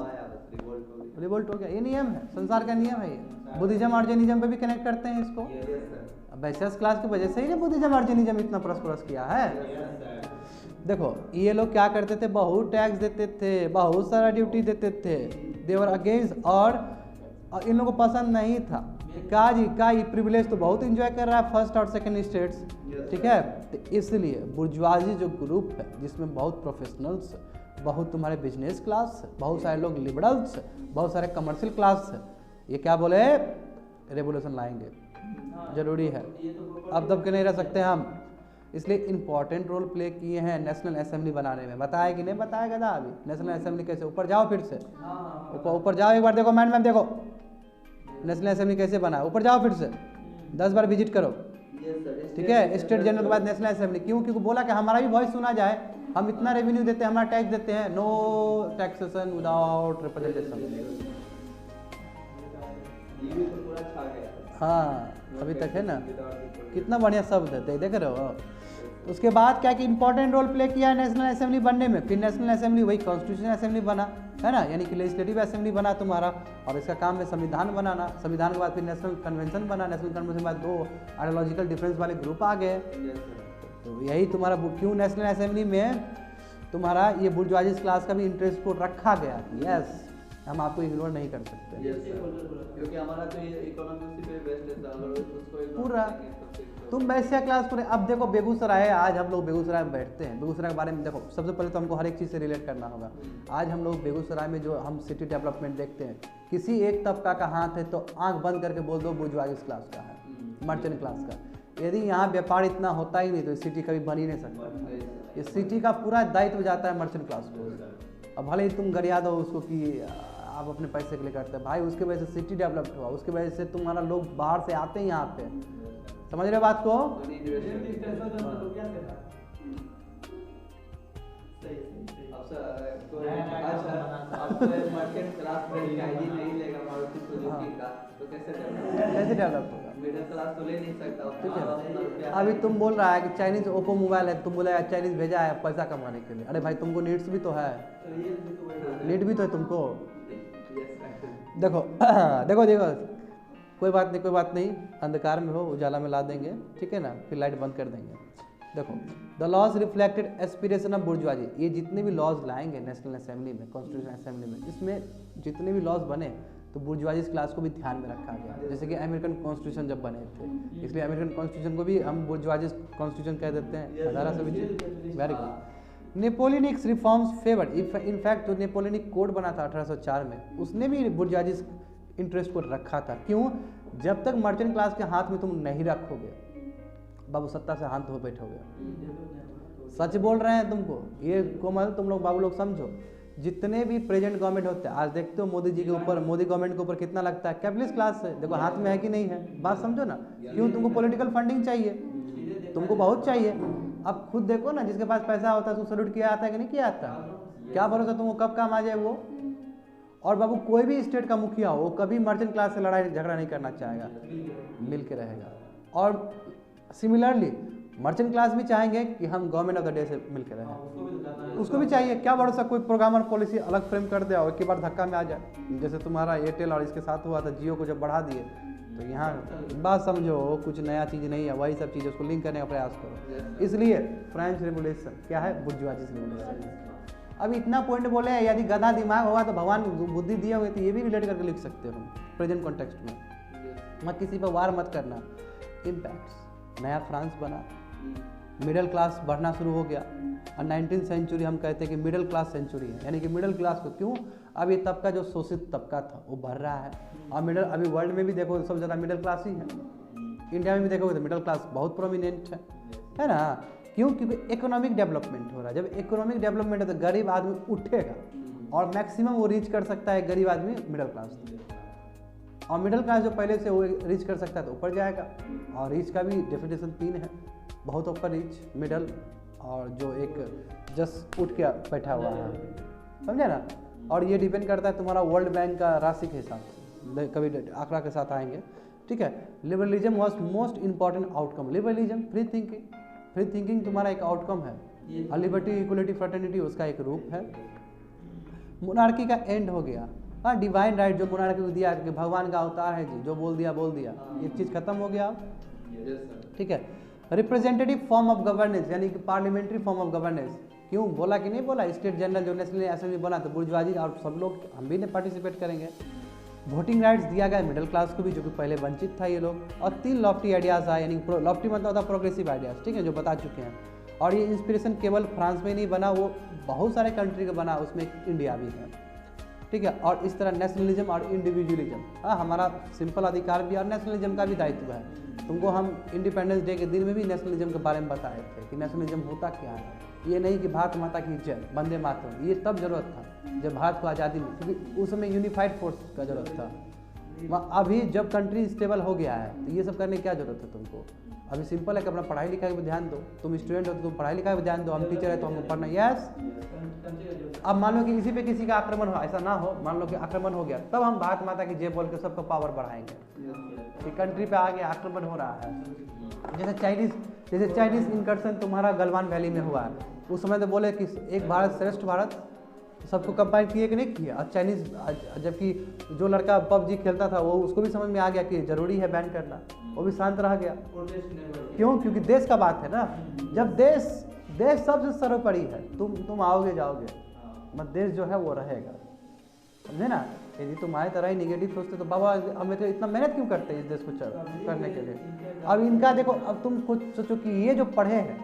रिवोल्ट हो गया। ये नियम है, संसार का नियम है ये। बुद्धिज्म और जैनिज्म पे भी कनेक्ट करते हैं इसको। वैश्यस क्लास की वजह से ही ना बुद्धिज्म और जैनिज्म इतना प्रॉस्परस किया है। देखो ये लोग क्या करते थे, बहुत टैक्स देते थे, बहुत सारा ड्यूटी देते थे, देवर अगेंस्ट, और इन लोगों को पसंद नहीं था। का ये प्रिविलेज तो बहुत इंजॉय कर रहा है फर्स्ट और सेकंड स्टेट्स, ठीक है? तो इसलिए बुर्जुआजी जो ग्रुप है, जिसमें बहुत प्रोफेशनल्स, बहुत तुम्हारे बिजनेस क्लास, बहुत सारे लोग लिबरल्स, बहुत सारे कमर्शियल क्लास है, ये क्या बोले? रेवोल्यूशन लाएंगे, जरूरी है, अब दब के नहीं रह सकते हम। इसलिए इंपॉर्टेंट रोल प्ले किए हैं नेशनल असेंबली बनाने में। बताया कि नहीं बताया गया था अभी? नेशनल असेंबली कैसे, ऊपर जाओ फिर से, ऊपर जाओ एक बार, देखो मैम देखो नेशनल असेंबली कैसे बना, ऊपर जाओ फिर से 10 बार विजिट करो, ठीक है? स्टेट जनरल के बाद नेशनल असेंबली। क्यों? क्योंकि बोला कि हमारा भी वॉइस सुना जाए, हम इतना रेवेन्यू देते हैं, हमारा टैक्स देते हैं, नो टैक्सेशन विदाउट रिप्रेजेंटेशन। हाँ अभी तक है ना, कितना बढ़िया शब्द है, देख रहे हो। उसके बाद क्या कि इंपॉर्टेंट रोल प्ले किया है नेशनल असेंबली बनने में। फिर नेशनल असेंबली वही कॉन्स्टिट्यूशन असेंबली बना, है ना, यानी कि लेजिस्लेटिव असेंबली बना तुम्हारा, और इसका काम है संविधान बनाना। संविधान के बाद फिर नेशनल कन्वेंशन बना, नेशनल कन्वेंशन के बाद 2 आइडियोलॉजिकल डिफरेंस वाले ग्रुप आ गए। तो यही तुम्हारा क्यों नेशनल असेंबली में तुम्हारा ये बुर्जुआजी क्लास का भी इंटरेस्ट को रखा गया। यस, हम आपको इग्नोर नहीं कर सकते, क्योंकि हमारा तो ये इकोनॉमी उसी पे बेस्ड है, अगर उसको इग्नोर पूरा करेंगे तो फिर तो तुम वैसे क्लास पूरे। अब देखो बेगूसराय है, आज हम लोग बेगूसराय में बैठते हैं, बेगूसराय के बारे में देखो सबसे पहले तो हमको हर एक चीज़ से रिलेट करना होगा। आज हम लोग बेगूसराय में जो हम सिटी डेवलपमेंट देखते हैं, किसी एक तबका का हाथ है तो आंख बंद करके बोल दो बुर्जुआजी क्लास का है, मर्चेंट क्लास का। यदि यहाँ व्यापार इतना होता ही नहीं तो सिटी कभी बन ही नहीं सकता। ये सिटी का पूरा दायित्व जाता है मर्चेंट क्लास को। अब भले ही तुम गरिया दो उसको कि आप अपने पैसे के लिए करते हैं, भाई उसके वजह से सिटी डेवलप्ड हुआ, उसके वजह से तुम्हारा लोग बाहर से आते हैं यहाँ पे। समझ रहे बात को? कैसे डेवलप होगा? मिडिल क्लास तो ले नहीं सकता, ठीक है। अभी तुम बोल रहा है कि चाइनीज ओप्पो मोबाइल है, तुम बोला चाइनीज भेजा है पैसा कमाने के लिए। अरे भाई तुमको नीड्स भी तो है, नीड भी तो है तुमको। देखो देखो देखो, कोई बात नहीं, कोई बात नहीं, अंधकार में हो उजाला में ला देंगे, ठीक है ना, फिर लाइट बंद कर देंगे। देखो the laws reflected aspiration of bourgeoisie, ये जितने भी लॉज लाएंगे नेशनल असेंबली में, कॉन्स्टिट्यूशन असेंबली में, इसमें जितने भी लॉज बने तो बुर्जुआजी क्लास को भी ध्यान में रखा गया। जैसे कि अमेरिकन कॉन्स्टिट्यूशन जब बने थे, इसलिए अमेरिकन कॉन्स्टिट्यूशन को भी हम बुर्जुआजी कॉन्स्टिट्यूशन कह देते हैं। 1820 very good. Napoleonic reforms favoured, in fact जो नेपोलियनिक कोड बना था 1804 में, उसने भी बुर्जुआजी इंटरेस्ट को रखा था। क्यों? जब तक मर्चेंट क्लास के हाथ में तुम नहीं रखोगे, बाबू सत्ता से हाथ धो बैठोगे। सच बोल रहे हैं तुमको, ये कोमल तुम लोग बाबू लोग समझो। जितने भी प्रेजेंट गवर्नमेंट होते हैं, आज देखते हो मोदी जी के ऊपर, मोदी गवर्नमेंट के ऊपर कितना लगता है, कैपिटलिस्ट क्लास है। देखो हाथ में है कि नहीं है, बात समझो ना। क्यों? तुमको पॉलिटिकल फंडिंग चाहिए, तुमको बहुत चाहिए। अब खुद देखो ना, जिसके पास पैसा होता है उसको सैल्यूट किया जाता है कि नहीं किया जाता? क्या भरोसा तुमको कब काम आ जाए वो। और बाबू कोई भी स्टेट का मुखिया हो, वो कभी मर्चेंट क्लास से लड़ाई झगड़ा नहीं करना चाहेगा, मिल के रहेगा। और सिमिलरली मर्चेंट क्लास भी चाहेंगे कि हम गवर्नमेंट ऑफ द डे से मिल के रहें, उसको भी चाहिए। क्या भरोसा कोई प्रोग्राम और पॉलिसी अलग फ्रेम कर दिया और एक बार धक्का में आ जाए। जैसे तुम्हारा एयरटेल और इसके साथ हुआ था, जियो को जब बढ़ा दिए, तो यहाँ बात समझो, कुछ नया चीज़ नहीं है, वही सब चीज़ उसको लिंक करने का प्रयास करो। इसलिए फ्रेंच रेवोल्यूशन क्या है? Bourgeoisie revolution. अब इतना पॉइंट बोले हैं, यदि गधा दिमाग होगा तो भगवान बुद्धि दिए हुए, तो ये भी रिलेट करके लिख सकते हो प्रेजेंट कॉन्टेक्स्ट में। मत किसी पर वार मत करना। इम्पैक्ट्स, नया फ्रांस बना, मिडिल क्लास बढ़ना शुरू हो गया, और 19वीं सेंचुरी हम कहते हैं कि मिडिल क्लास सेंचुरी है। यानी कि मिडिल क्लास को क्यों? अब ये तबका जो शोषित तबका था वो बढ़ रहा है। और मिडिल, अभी वर्ल्ड में भी देखो सबसे ज़्यादा मिडिल क्लास ही है। इंडिया में भी देखोगे तो मिडिल क्लास बहुत प्रोमिनेंट है ना। क्यों? क्योंकि इकोनॉमिक डेवलपमेंट हो रहा है। जब इकोनॉमिक डेवलपमेंट है तो गरीब आदमी उठेगा, और मैक्सिमम वो रीच कर सकता है गरीब आदमी मिडिल क्लास, और मिडिल क्लास जो पहले से वो रीच कर सकता है तो ऊपर जाएगा। और रीच का भी डेफिनेशन 3 है, बहुत ऊपर रीच, मिडल, और जो एक जस्ट उठ के बैठा हुआ है, समझे ना। और ये डिपेंड करता है तुम्हारा वर्ल्ड बैंक का राशि के हिसाब से, कभी आंकड़ा के साथ आएंगे, ठीक है। Liberalism was most important outcome. Liberalism free thinking, free thinking तुम्हारा एक आउटकम है, और लिबर्टी इक्वलिटी फ्रेटर्निटी उसका एक रूप है। मोनार्की का एंड हो गया। हाँ, डिवाइन राइट जो मोनार्की को दिया कि भगवान का अवतार है जी, जो बोल दिया बोल दिया, एक चीज़ खत्म हो गया, ठीक है। रिप्रेजेंटेटिव फॉर्म ऑफ गवर्नेंस, यानी कि पार्लियामेंट्री फॉर्म ऑफ गवर्नेंस। क्यों बोला कि नहीं बोला? स्टेट जनरल जो नेशनल असेंबली बना तो बुर्जुआजी और सब लोग, हम भी ने पार्टिसिपेट करेंगे। वोटिंग राइट्स दिया गया मिडिल क्लास को भी, जो कि पहले वंचित था ये लोग। और 3 लॉफ्टी आइडियाज़ आए, यानी लॉफ्टी मतलब होता प्रोग्रेसिव आइडियाज़, ठीक है, जो बता चुके हैं। और ये इंस्पिरेशन केवल फ्रांस में नहीं बना, वो बहुत सारे कंट्री का बना, उसमें इंडिया भी है, ठीक है। और इस तरह नेशनलिज्म और इंडिविजुअलिज्म, हाँ, हमारा सिंपल अधिकार भी और नेशनलिज्म का भी दायित्व है। तुमको हम इंडिपेंडेंस डे के दिन में भी नेशनलिज्म के बारे में बताए थे कि नेशनलिज्म होता क्या है। ये नहीं कि भारत माता की जय, वंदे मातरम, ये तब जरूरत था जब भारत को आज़ादी मिली, क्योंकि उस समय यूनिफाइड फोर्स का जरूरत था। अभी जब कंट्री स्टेबल हो गया है तो ये सब करने की क्या जरूरत है तुमको? अभी सिंपल है कि अपना पढ़ाई लिखाई पे ध्यान दो। तुम स्टूडेंट हो तो तुम पढ़ाई लिखाई पे ध्यान दो, हम टीचर है तो हमको पढ़ना। यस, अब मान लो कि इसी पे किसी का आक्रमण हो, ऐसा ना हो, मान लो कि आक्रमण हो गया, तब हम भारत माता की जय बोल के सबको पावर बढ़ाएंगे कि कंट्री पे आगे आक्रमण हो रहा है। जैसे चाइनीज इनकर्शन तुम्हारा गलवान वैली में हुआ है, उस समय तो बोले कि एक भारत श्रेष्ठ भारत, सबको कंपाइल किए कि नहीं किए। और चाइनीज, जबकि जो लड़का PUBG खेलता था वो, उसको भी समझ में आ गया कि जरूरी है बैन करना, वो भी शांत रह गया। क्यों? क्योंकि देश का बात है ना। जब देश सबसे सर्वोपरि है, तुम आओगे जाओगे, मत देश जो है वो रहेगा, समझे ना। यदि तुम्हारी तरह ही निगेटिव सोचते तो बाबा हमें तो इतना मेहनत क्यों करते हैं इस देश को करने के लिए। अब इनका देखो, अब तुम खुद सोचो कि ये जो पढ़े हैं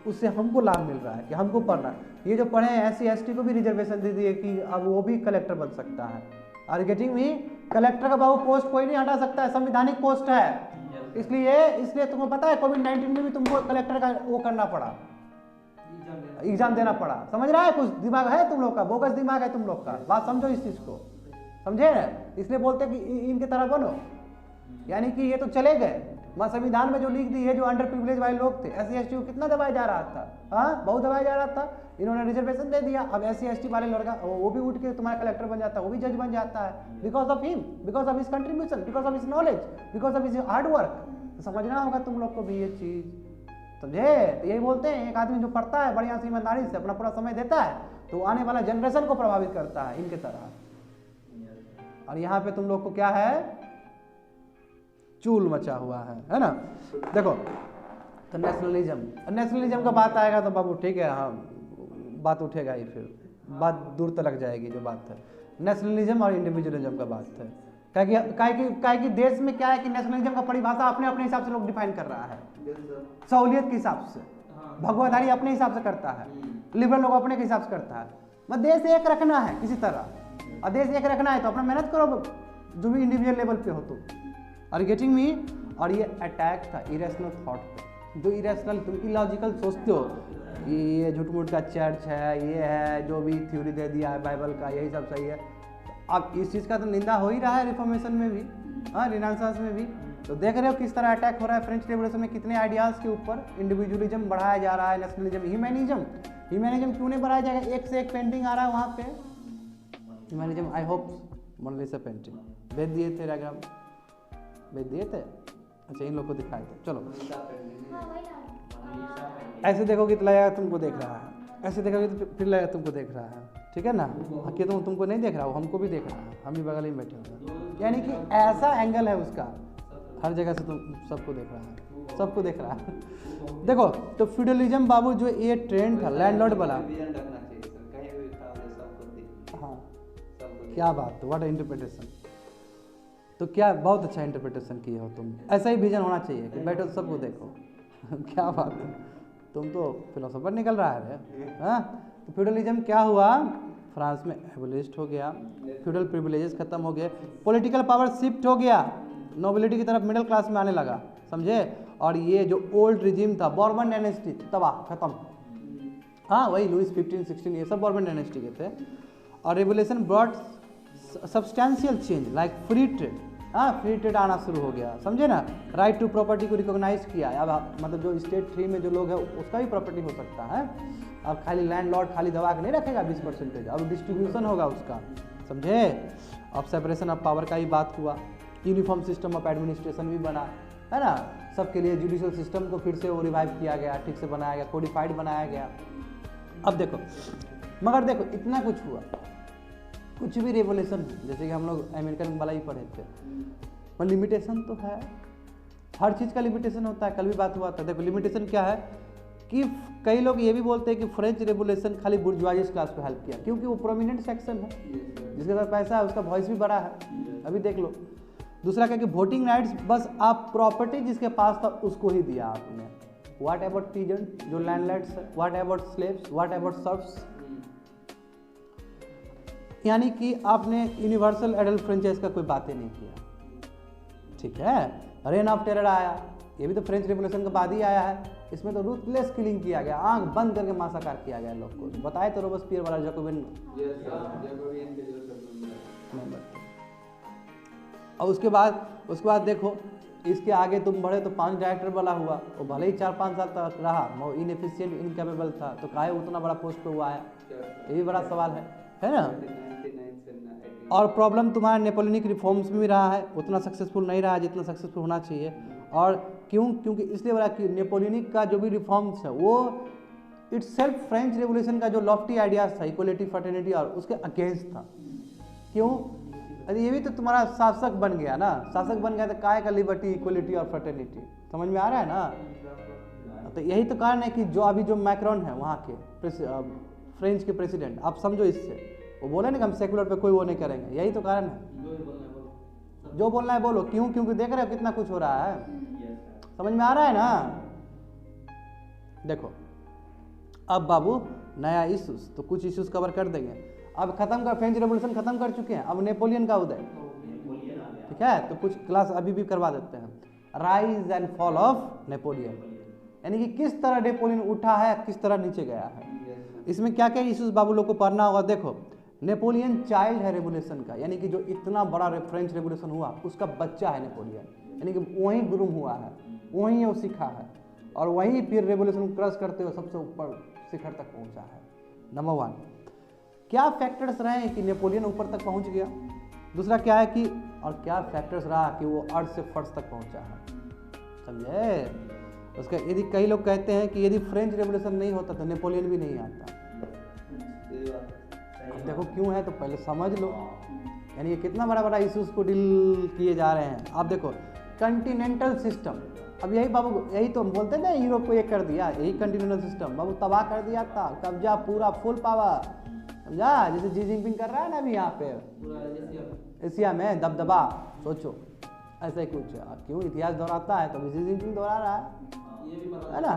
उससे हमको लाभ मिल रहा है कि हमको पढ़ना है। ये जो पढ़े हैं SC ST को भी रिजर्वेशन दे दिए कि अब वो भी कलेक्टर बन सकता है। और गेटिंग भी कलेक्टर का बाबू पोस्ट कोई नहीं हटा सकता है, संवैधानिक पोस्ट है। इसलिए तुमको पता है कोविड-19 में भी तुमको कलेक्टर का वो करना पड़ा, एग्जाम देना पड़ा। समझ रहा है? कुछ दिमाग है तुम लोग का, बोगस दिमाग है तुम लोग का। बात समझो इस चीज को, समझे ना। इसलिए बोलते कि इनके तरह बनो, यानी कि ये तो चले गए। मैं संविधान में जो लिख दी है, जो अंडर प्रिविलेज वाले लोग थे, SC ST को कितना दबाया जा रहा था, हाँ बहुत दबाया जा रहा था। इन्होंने रिजर्वेशन दे दिया, अब SC ST वाले लड़का वो भी उठ के तुम्हारा कलेक्टर बन जाता है, वो भी जज बन जाता है। Because of him, because of his contribution, because of his knowledge, because of his hard work. तो समझना होगा तुम लोग को भी ये चीज, समझे। तो यही बोलते हैं, एक आदमी जो पढ़ता है बढ़िया से ईमानदारी से अपना पूरा समय देता है तो आने वाला जनरेशन को प्रभावित करता है इनके तरह। और यहाँ पे तुम लोग को क्या है, चूल मचा हुआ है ना। देखो तो नेशनलिज्म का बात आएगा तो बाबू ठीक है, हाँ बात उठेगा ही, फिर बात दूर तक जाएगी। जो बात है नेशनलिज्म और इंडिविजुअलिज्म का बात है। काहे कि देश में क्या है कि नेशनलिज्म का परिभाषा अपने अपने हिसाब से लोग डिफाइन कर रहा है, सहूलियत के हिसाब से। भगवाधारी अपने हिसाब से करता है, लिबरल लोग अपने के हिसाब से करता है। मत देश एक रखना है किसी तरह, और देश एक रखना है तो अपना मेहनत करो, जो भी इंडिविजुअल लेवल पे हो तुम। और गेटिंग मी, और ये अटैक था इरेशनल थॉट पे। जो इरेशनल तुम इलॉजिकल सोचते हो, ये झूठ मूठ का चर्च है, ये है जो भी थ्योरी दे दिया है बाइबल का, यही सब सही है। अब इस चीज़ का तो निंदा हो ही रहा है रिफॉर्मेशन में भी, हाँ रिनासांस में भी। तो देख रहे हो किस तरह अटैक हो रहा है। फ्रेंच रेवोल्यूशन में कितने आइडियाज़ के ऊपर इंडिविजुअलिज्म बढ़ाया जा रहा है, नेशनलिज्म, ह्यूमैनिज्म क्यों नहीं बढ़ाया जाएगा। एक से एक पेंटिंग आ रहा है वहाँ पे, humanism. I hope Mona Lisa painting भेज दिए थे, डायग्राम भेज दिए थे। अच्छा इन लोग को दिखाए थे। चलो ऐसे देखोगे तो लगेगा तुमको देख रहा है, ऐसे देखोगे तो फिर लगेगा तुमको देख रहा है, ठीक है ना। कि तुमको नहीं देख रहा हो, हमको भी देख रहा है, हम भी बगल में बैठे हुए हैं। यानी कि ऐसा एंगल है उसका, हर जगह से तुम सबको देख रहा है, सबको देख रहा है। देखो तो फ्यूडलिज्म बाबू जो ये ट्रेंड था लैंडलॉर्ड वाला, हाँ क्या बात, व्हाट इंटरप्रिटेशन। तो क्या बहुत अच्छा इंटरप्रिटेशन किए हो तुम। ऐसा ही विजन होना चाहिए कि बैठो सबको देखो। क्या बात है, तुम तो फिलोसोफर निकल रहा है। हाँ तो फ्यूडलिज्म क्या हुआ, फ्रांस में एबोलिस्ट हो गया, फ्यूडल प्रिविलेजेस खत्म हो गए, पॉलिटिकल पावर शिफ्ट हो गया, नोबिलिटी की तरफ मिडिल क्लास में आने लगा, समझे। और ये जो ओल्ड रिजिम था, बॉर्बन डायनेस्टी, तबाह खत्म। हाँ वही लुइस 15, 16 ये सब बॉर्बन डायनेस्टी के थे। और revolution brought substantial change like free trade. हाँ फ्री ट्रेड आना शुरू हो गया, समझे ना। राइट टू प्रॉपर्टी को रिकॉग्नाइज किया। अब मतलब जो स्टेट 3 में जो लोग है उसका भी प्रॉपर्टी हो सकता है। अब खाली लैंडलॉर्ड खाली दबा के नहीं रखेगा 20%, अब डिस्ट्रीब्यूशन होगा उसका, समझे। अब सेपरेशन ऑफ पावर का ही बात हुआ, यूनिफॉर्म सिस्टम ऑफ एडमिनिस्ट्रेशन भी बना, है ना। सबके लिए जुडिशियल सिस्टम को फिर से वो रिवाइव किया गया, ठीक से बनाया गया, कोडिफाइड बनाया गया। अब देखो, मगर देखो इतना कुछ हुआ, कुछ भी रेवोल्यूशन, जैसे कि हम लोग अमेरिकन वाला ही पढ़े थे, पर लिमिटेशन तो है, हर चीज़ का लिमिटेशन होता है। कल भी बात हुआ था। देखो लिमिटेशन क्या है कि कई लोग ये भी बोलते हैं कि फ्रेंच रेवोल्यूशन खाली बुर्जुआइज क्लास को हेल्प किया, क्योंकि वो प्रोमिनेंट सेक्शन है, जिसके पास पैसा है उसका वॉइस भी बड़ा है। अभी देख लो। दूसरा क्या कि वोटिंग राइट्स बस आप प्रॉपर्टी जिसके पास था उसको ही दिया आपने। व्हाट अबाउट पीजेंट जो लैंडलॉर्ड्स है, what about slaves, what about serves. यानी कि आपने यूनिवर्सल एडल्ट फ्रेंचाइज का कोई बात ही नहीं किया, ठीक है। रेन ऑफ टेरर आया, ये भी तो फ्रेंच रिवोल्यूशन के बाद ही आया है। इसमें तो रूथलेस किलिंग किया गया, आंख बंद करके मासाकार किया गया लोग को। बताए तो रोबेस्पियर वाला जैकोबिन। और उसके बाद देखो इसके आगे तुम बढ़े तो 5 डायरेक्टर वाला हुआ, वो भले ही 4-5 साल तक रहा, वो इनएफिशिएंट इनकेपेबल था, तो काहे उतना बड़ा पोस्ट पे हुआ है, ये भी बड़ा सवाल है ना। और प्रॉब्लम तुम्हारा नेपोलियनिक रिफॉर्म्स में भी रहा है, उतना सक्सेसफुल नहीं रहा जितना सक्सेसफुल होना चाहिए। और क्योंकि इसलिए बोला कि नेपोलियनिक का जो भी रिफॉर्म्स है वो इट्स सेल्फ फ्रेंच रेवोल्यूशन का जो लॉफ्टी आइडियाज था, इक्वलिटी, फ्रेटर्निटी, और उसके अगेंस्ट था। क्यों? अरे ये भी तो तुम्हारा शासक बन गया ना, शासक बन गया तो काय का लिबर्टी, इक्वलिटी और फ्रेटर्निटी, समझ में आ रहा है ना। तो यही तो कारण है कि जो अभी जो मैक्रोन है वहाँ के फ्रेंच के प्रेसिडेंट, आप समझो इससे, वो बोले ना कि हम सेकुलर पे कोई वो नहीं करेंगे, यही तो कारण है। जो बोलना है बोलो। क्यों? क्योंकि देख रहे हो कितना कुछ हो रहा है, समझ में आ रहा है ना। देखो अब बाबू नया इश्यूज, तो कुछ इश्यूज कवर कर देंगे। अब खत्म कर, फ्रेंच रेवोल्यूशन खत्म कर चुके हैं, अब नेपोलियन का उदय, ठीक है। तो कुछ क्लास अभी भी करवा देते हैं। Rise and fall of Napoleon, यानी कि किस तरह नेपोलियन उठा है, किस तरह नीचे गया है। इसमें क्या क्या इश्यूज बाबू लोग को पढ़ना होगा। देखो नेपोलियन चाइल्ड है रेवोल्यूशन का, यानी कि जो इतना बड़ा फ्रेंच रेवोल्यूशन हुआ उसका बच्चा है नेपोलियन, यानी कि वहीं ग्रूम हुआ है, वहीं वो सीखा है, और वहीं फिर रेवोल्यूशन क्रश करते हुए सबसे ऊपर शिखर तक पहुंचा है। नंबर 1, क्या फैक्टर्स रहे कि नेपोलियन ऊपर तक पहुंच गया। दूसरा क्या है कि, और क्या फैक्टर्स रहा कि वो अर्थ से फर्श तक पहुंचा है, समझे। उसका यदि कई लोग कहते हैं कि यदि फ्रेंच रेवोल्यूशन नहीं होता तो नेपोलियन भी नहीं आता। देखो क्यों है तो पहले समझ लो, यानी ये कितना बड़ा बड़ा इश्यूज को डील किए जा रहे हैं। आप देखो कंटिनेंटल सिस्टम, अब यही बाबू, यही तो हम बोलते हैं ना, यूरोप को ये कर दिया, यही कंटिनेंटल सिस्टम बाबू तबाह कर दिया था, कब्जा पूरा फुल पावर, समझा। जैसे जी जिनपिंग कर रहा है ना अभी यहाँ पे एशिया में दबदबा, सोचो ऐसा ही कुछ। क्यों इतिहास दोहराता है तो जी जिनपिंग दोहरा रहा है ना।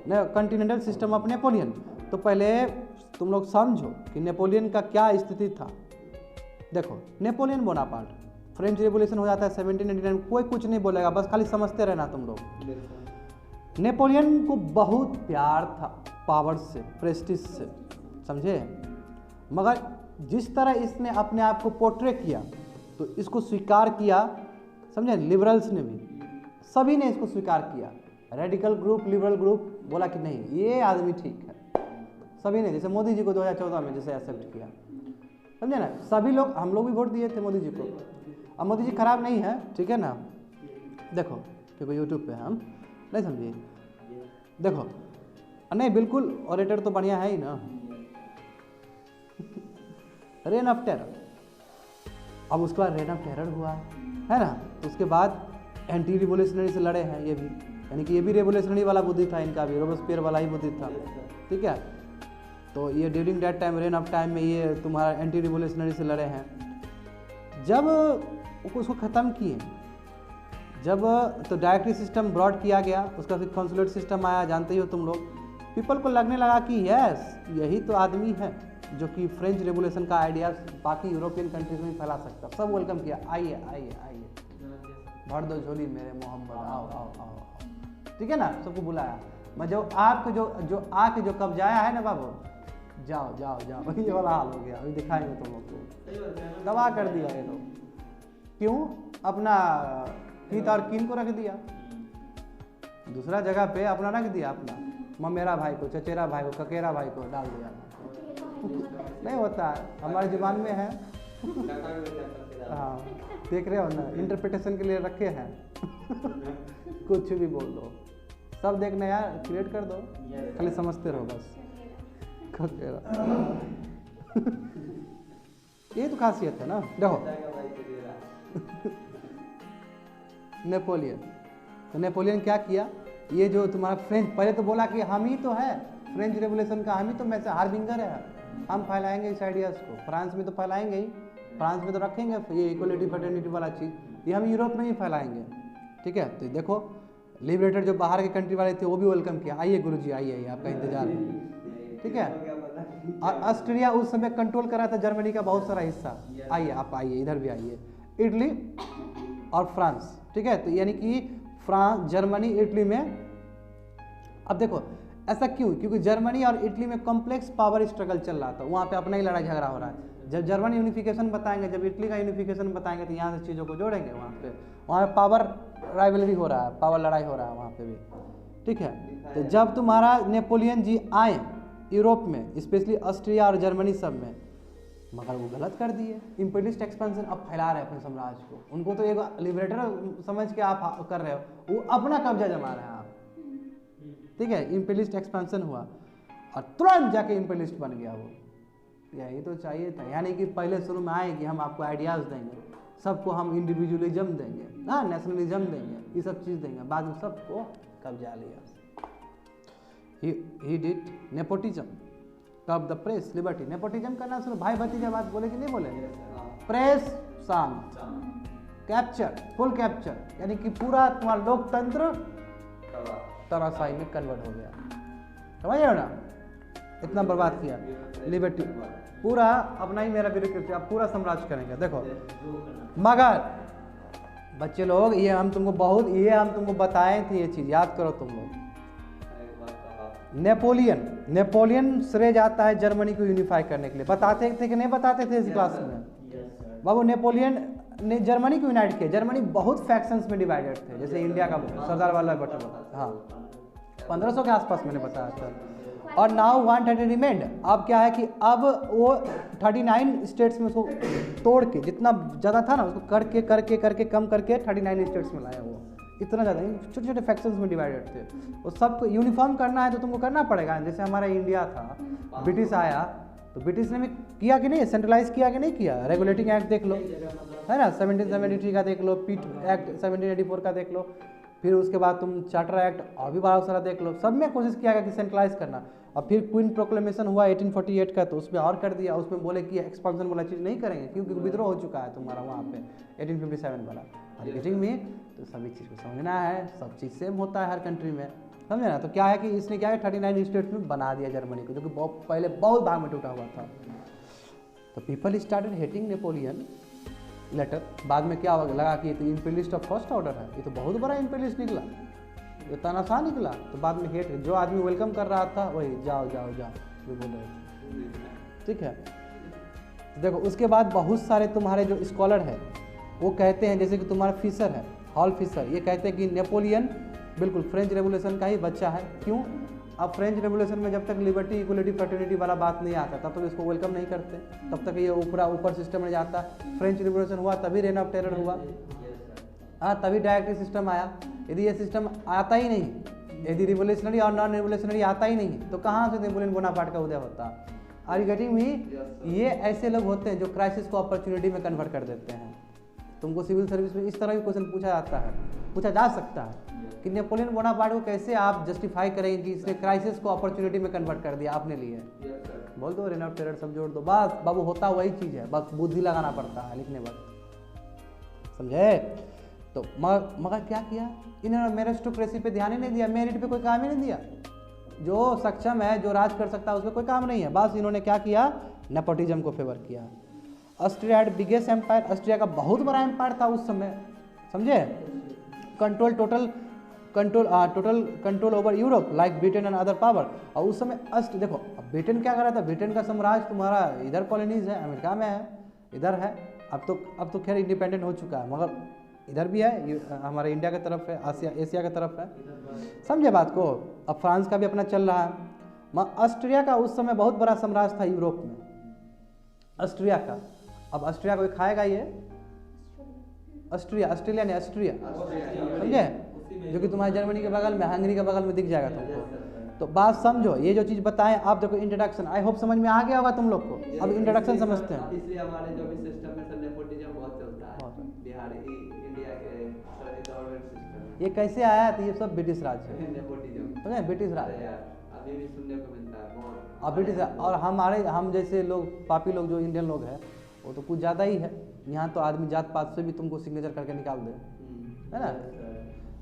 नहीं कंटिनेंटल सिस्टम ऑफ नेपोलियन, तो पहले तुम लोग समझो कि नेपोलियन का क्या स्थिति था। देखो नेपोलियन बोनापार्ट, फ्रेंच रेवोल्यूशन हो जाता है 1789, कोई कुछ नहीं बोलेगा, बस खाली समझते रहना तुम लोग। नेपोलियन को बहुत प्यार था पावर से, प्रेस्टिज से, समझे। मगर जिस तरह इसने अपने आप को पोर्ट्रे किया तो इसको स्वीकार किया, समझे। लिबरल्स ने भी, सभी ने इसको स्वीकार किया। रेडिकल ग्रुप, लिबरल ग्रुप बोला कि नहीं ये आदमी ठीक है, सभी ने। जैसे मोदी जी को 2014 में जैसे एक्सेप्ट किया, समझे ना। सभी लोग, हम लोग भी वोट दिए थे मोदी जी को। अब मोदी जी खराब नहीं है, ठीक है ना। देखो क्योंकि यूट्यूब पे हम नहीं समझिए, देखो नहीं बिल्कुल ऑरेटर तो बढ़िया है ही ना। रेन ऑफ टेरर, अब उसके बाद रेन ऑफ टेरर हुआ है ना, तो उसके बाद एंटी रिवोल्यूशनरी से लड़े हैं ये भी, यानी कि ये भी रेवोल्यूशनरी वाला बुद्धि था इनका भी, रोबेस्पियर वाला ही बुद्धि था, ठीक है। तो ये during that time, rain of time में ये तुम्हारा एंटी रिवोल्यूशनरी से लड़े हैं। जब उसको ख़त्म किए, जब तो डायरेक्टरी सिस्टम ब्रॉड किया गया, उसका फिर कंसुलेट सिस्टम आया, जानते ही हो तुम लोग। पीपल को लगने लगा कि यस यही तो आदमी है जो कि फ्रेंच रेवोल्यूशन का आइडियाज बाकी यूरोपियन कंट्रीज में फैला सकता। सब वेलकम किया, आइए आइए आइए, भर दो झोली मेरे मोहम्मद, आओ आओ आओ, ठीक है ना। सबको बुलाया, मैं जो आपको जो आके जो कब्जाया है ना बाबू, जाओ जाओ जाओ, ये वाला हाल हो गया। अभी दिखाएंगे तुम लोग को, दबा कर दिया ये लोग। क्यों? अपना हित और कीन को रख दिया, दूसरा जगह पे अपना रख दिया, अपना ममेरा भाई को, चचेरा भाई को, ककेरा भाई को डाल दिया। नहीं होता है, हमारी जुबान में है। हाँ देख रहे हो ना, इंटरप्रिटेशन के लिए रखे हैं। कुछ भी बोल दो, सब देखना यार, क्रिएट कर दो, खाली समझते रहो बस। ये तो खासियत है ना। देखो नेपोलियन, तो नेपोलियन क्या किया, ये जो तुम्हारा फ्रेंच, पहले तो बोला कि हम ही तो है फ्रेंच रेवोल्यूशन का, हम ही तो में से हार्बिंगर है, हम फैलाएंगे इस आइडियाज़ को। फ्रांस में तो फैलाएंगे ही, फ्रांस में तो रखेंगे ये इक्वलिटी फ्रेटर्निटी वाला चीज़, ये हम यूरोप में ही फैलाएंगे, ठीक है। तो देखो लिबरेटर जो बाहर के कंट्री वाले थे वो भी वेलकम किया, आइए गुरुजी आइए आइए, आपका इंतजार है, ठीक है। और ऑस्ट्रिया उस समय कंट्रोल कर रहा था जर्मनी का बहुत सारा हिस्सा, आइए आप आइए, इधर भी आइए। इटली और फ्रांस, ठीक है। तो यानी कि फ्रांस, जर्मनी, इटली में। अब देखो ऐसा क्यों? क्योंकि जर्मनी और इटली में कॉम्प्लेक्स पावर स्ट्रगल चल रहा था, वहाँ पे अपना ही लड़ाई झगड़ा हो रहा है। जब जर्मनी यूनिफिकेशन बताएंगे, जब इटली का यूनिफिकेशन बताएंगे, तो यहाँ से चीज़ों को जोड़ेंगे। वहाँ पे पावर राइवलरी हो रहा है, पावर लड़ाई हो रहा है वहाँ पे भी, ठीक है। तो जब तुम्हारा नेपोलियन जी आए यूरोप में, स्पेशली ऑस्ट्रिया और जर्मनी सब में, मगर वो गलत कर दिए। इम्पीरियलिस्ट एक्सपेंशन अब फैला रहे हैं अपने साम्राज्य को। उनको तो एक लिबरेटर समझ के आप कर रहे हो, वो अपना कब्जा जमा रहे हैं आप, ठीक है। इम्पीरियलिस्ट एक्सपेंशन हुआ और तुरंत जाके इम्पीरियलिस्ट बन गया वो। यही तो चाहिए था, यानी कि पहले शुरू में आए कि हम आपको आइडियाज़ देंगे, सबको हम इंडिविजुअलिज्म देंगे, हाँ नेशनलिज्म देंगे, ये सब चीज़ देंगे, बाद में सबको कब्जा लिया। He did nepotism, curb the press, liberty। Nepotism करना सुनो, भाई भतीजा बात बोले कि नहीं बोले? प्रेस शांत, कैप्चर, फुल कैप्चर, यानी कि पूरा तुम्हारा लोकतंत्र तानाशाही में कन्वर्ट हो गया। समझ रहे हो ना? इतना बर्बाद किया। लिबर्टी पूरा अपना ही मेरा ब्यूरोक्रेसी, आप पूरा साम्राज्य करेंगे। देखो मगर बच्चे लोग, ये हम तुमको बताए थे, ये चीज़ याद करो तुम लोग। नेपोलियन श्रेय जाता है जर्मनी को यूनिफाई करने के लिए। बताते थे कि नहीं बताते थे इस क्लास में? बाबू नेपोलियन ने जर्मनी को यूनाइट किया। जर्मनी बहुत फैक्शंस में डिवाइडेड थे, जैसे इंडिया का सरदार वल्लभ भाई पटेल, हाँ 1500 के आसपास मैंने बताया था। और नाउ 130 रिमेंड। अब क्या है कि अब वो 39 स्टेट्स में उसको तोड़ के, जितना ज़्यादा था ना उसको करके कम करके 39 स्टेट्स में लाया। वो इतना ज़्यादा, छोटे छोटे फैक्शंस में डिवाइडेड थे। वो सबको यूनिफॉर्म करना है तो तुमको करना पड़ेगा। जैसे हमारा इंडिया था, ब्रिटिश आया तो ब्रिटिश ने भी किया कि नहीं, सेंट्रलाइज किया कि नहीं किया? रेगुलेटिंग एक्ट देख लो, है ना, 1773 का देख लो, पीट एक्ट 1784 का देख लो, फिर उसके बाद तुम चार्टर एक्ट और भी बड़ा सारा देख लो। सब में कोशिश किया गया कि सेंट्रलाइज करना। और फिर क्वीन प्रोक्लेमेशन हुआ 1848 का, तो उसमें और कर दिया। उसमें बोले कि एक्सपांसन वाला चीज़ नहीं करेंगे क्योंकि विद्रोह हो चुका है तुम्हारा वहाँ पे 1857 वाला। मार्केटिंग में तो सभी चीज़ को समझना है, सब चीज़ सेम होता है हर कंट्री में, समझे ना। तो क्या है कि इसने क्या है 39 स्टेट्स में बना दिया जर्मनी को, जो कि पहले बहुत भाग में टूटा हुआ था। तो people started hating Napoleon later. बाद में क्या लगा कि ये तो इम्पीरियलिस्ट ऑफ फर्स्ट ऑर्डर है, ये तो बहुत बड़ा इम्पीरियलिस्ट निकला, ये तानाशाह निकला। तो बाद में हेट, जो आदमी वेलकम कर रहा था वही जाओ जाओ जाओ ये बोल रहे थे, ठीक है। देखो उसके बाद बहुत सारे तुम्हारे जो स्कॉलर है वो कहते हैं, जैसे कि तुम्हारा फिशर है, हॉल फिशर, ये कहते हैं कि नेपोलियन बिल्कुल फ्रेंच रेवोल्यूशन का ही बच्चा है। क्यों? अब फ्रेंच रेवोल्यूशन में जब तक लिबर्टी, इक्वलिटी, फ्रेटर्निटी वाला बात नहीं आता तब तक इसको वेलकम नहीं करते, तब तक ये ऊपर सिस्टम में जाता। फ्रेंच रिवोल्यूशन हुआ तभी रेन ऑफ टेरर हुआ, हाँ तभी डायरेक्टिव सिस्टम आया। यदि ये सिस्टम आता ही नहीं, यदि रिवोल्यूशनरी और नॉन रिवोल्यूशनरी आता ही नहीं, तो कहाँ से नेपोलियन बोनापार्ट का उदय होता? Are you getting me? ये ऐसे लोग होते हैं जो क्राइसिस को अपॉर्चुनिटी में कन्वर्ट कर देते हैं। तुमको सिविल सर्विस में इस तरह भी क्वेश्चन पूछा जाता है, पूछा जा सकता है कि नेपोलियन बोनापार्ट को कैसे आप जस्टिफाई करेंगे कि इसने क्राइसिस को अपॉर्चुनिटी में कन्वर्ट कर दिया आपने लिए। बोल दो रेन ऑफ टेरर सब जोड़ दो, बस बाबू होता वही चीज़ है, बस बुद्धि लगाना पड़ता है लिखने वक्त, समझे। तो मगर क्या किया इन्होंने? मेरिटोक्रेसी पे ध्यान ही नहीं दिया, मेरिट पे कोई काम ही नहीं दिया। जो सक्षम है, जो राज कर सकता है, उस पर कोई काम नहीं है। बस इन्होंने क्या किया? नेपोटिज्म को फेवर किया। Austria had biggest empire, Austria का बहुत बड़ा एम्पायर था उस समय, समझे। Total control over Europe like Britain and other power. और उस समय देखो अब ब्रिटेन क्या कर रहा था, ब्रिटेन का साम्राज्य तुम्हारा इधर कॉलोनीज है, अमेरिका में है, इधर है। अब तो खैर इंडिपेंडेंट हो चुका है, मगर इधर भी है, हमारे इंडिया की तरफ है, एशिया की तरफ है, समझे बात को। अब फ्रांस का भी अपना चल रहा है। ऑस्ट्रिया का उस समय बहुत बड़ा साम्राज्य था यूरोप में, ऑस्ट्रिया का। अब ऑस्ट्रिया कोई खाएगा ये? ऑस्ट्रिया समझे, जो कि तुम्हारे जर्मनी के बगल में, हंगरी के बगल में दिख जाएगा तुमको। तो बात समझो, ये जो चीज़ बताएं आप, देखो इंट्रोडक्शन, आई होप समझ में आ गया होगा तुम लोग को। अब इंट्रोडक्शन समझते हैं। इसलिए हमारे जो भी सिस्टम में नेपोटिज्म बहुत चलता है, बिहार इंडिया के गवर्नमेंट सिस्टम। ये कैसे आया? तो ये सब ब्रिटिश राज है, नेपोटिज्म समझे, ब्रिटिश राज अभी भी सुनने को मिलता है बहुत। और ब्रिटिश, और हम जैसे लोग, पापी लोग जो इंडियन लोग हैं, वो तो कुछ ज़्यादा ही है। यहाँ तो आदमी जात पात से भी तुमको सिग्नेचर करके निकाल दे, है ना।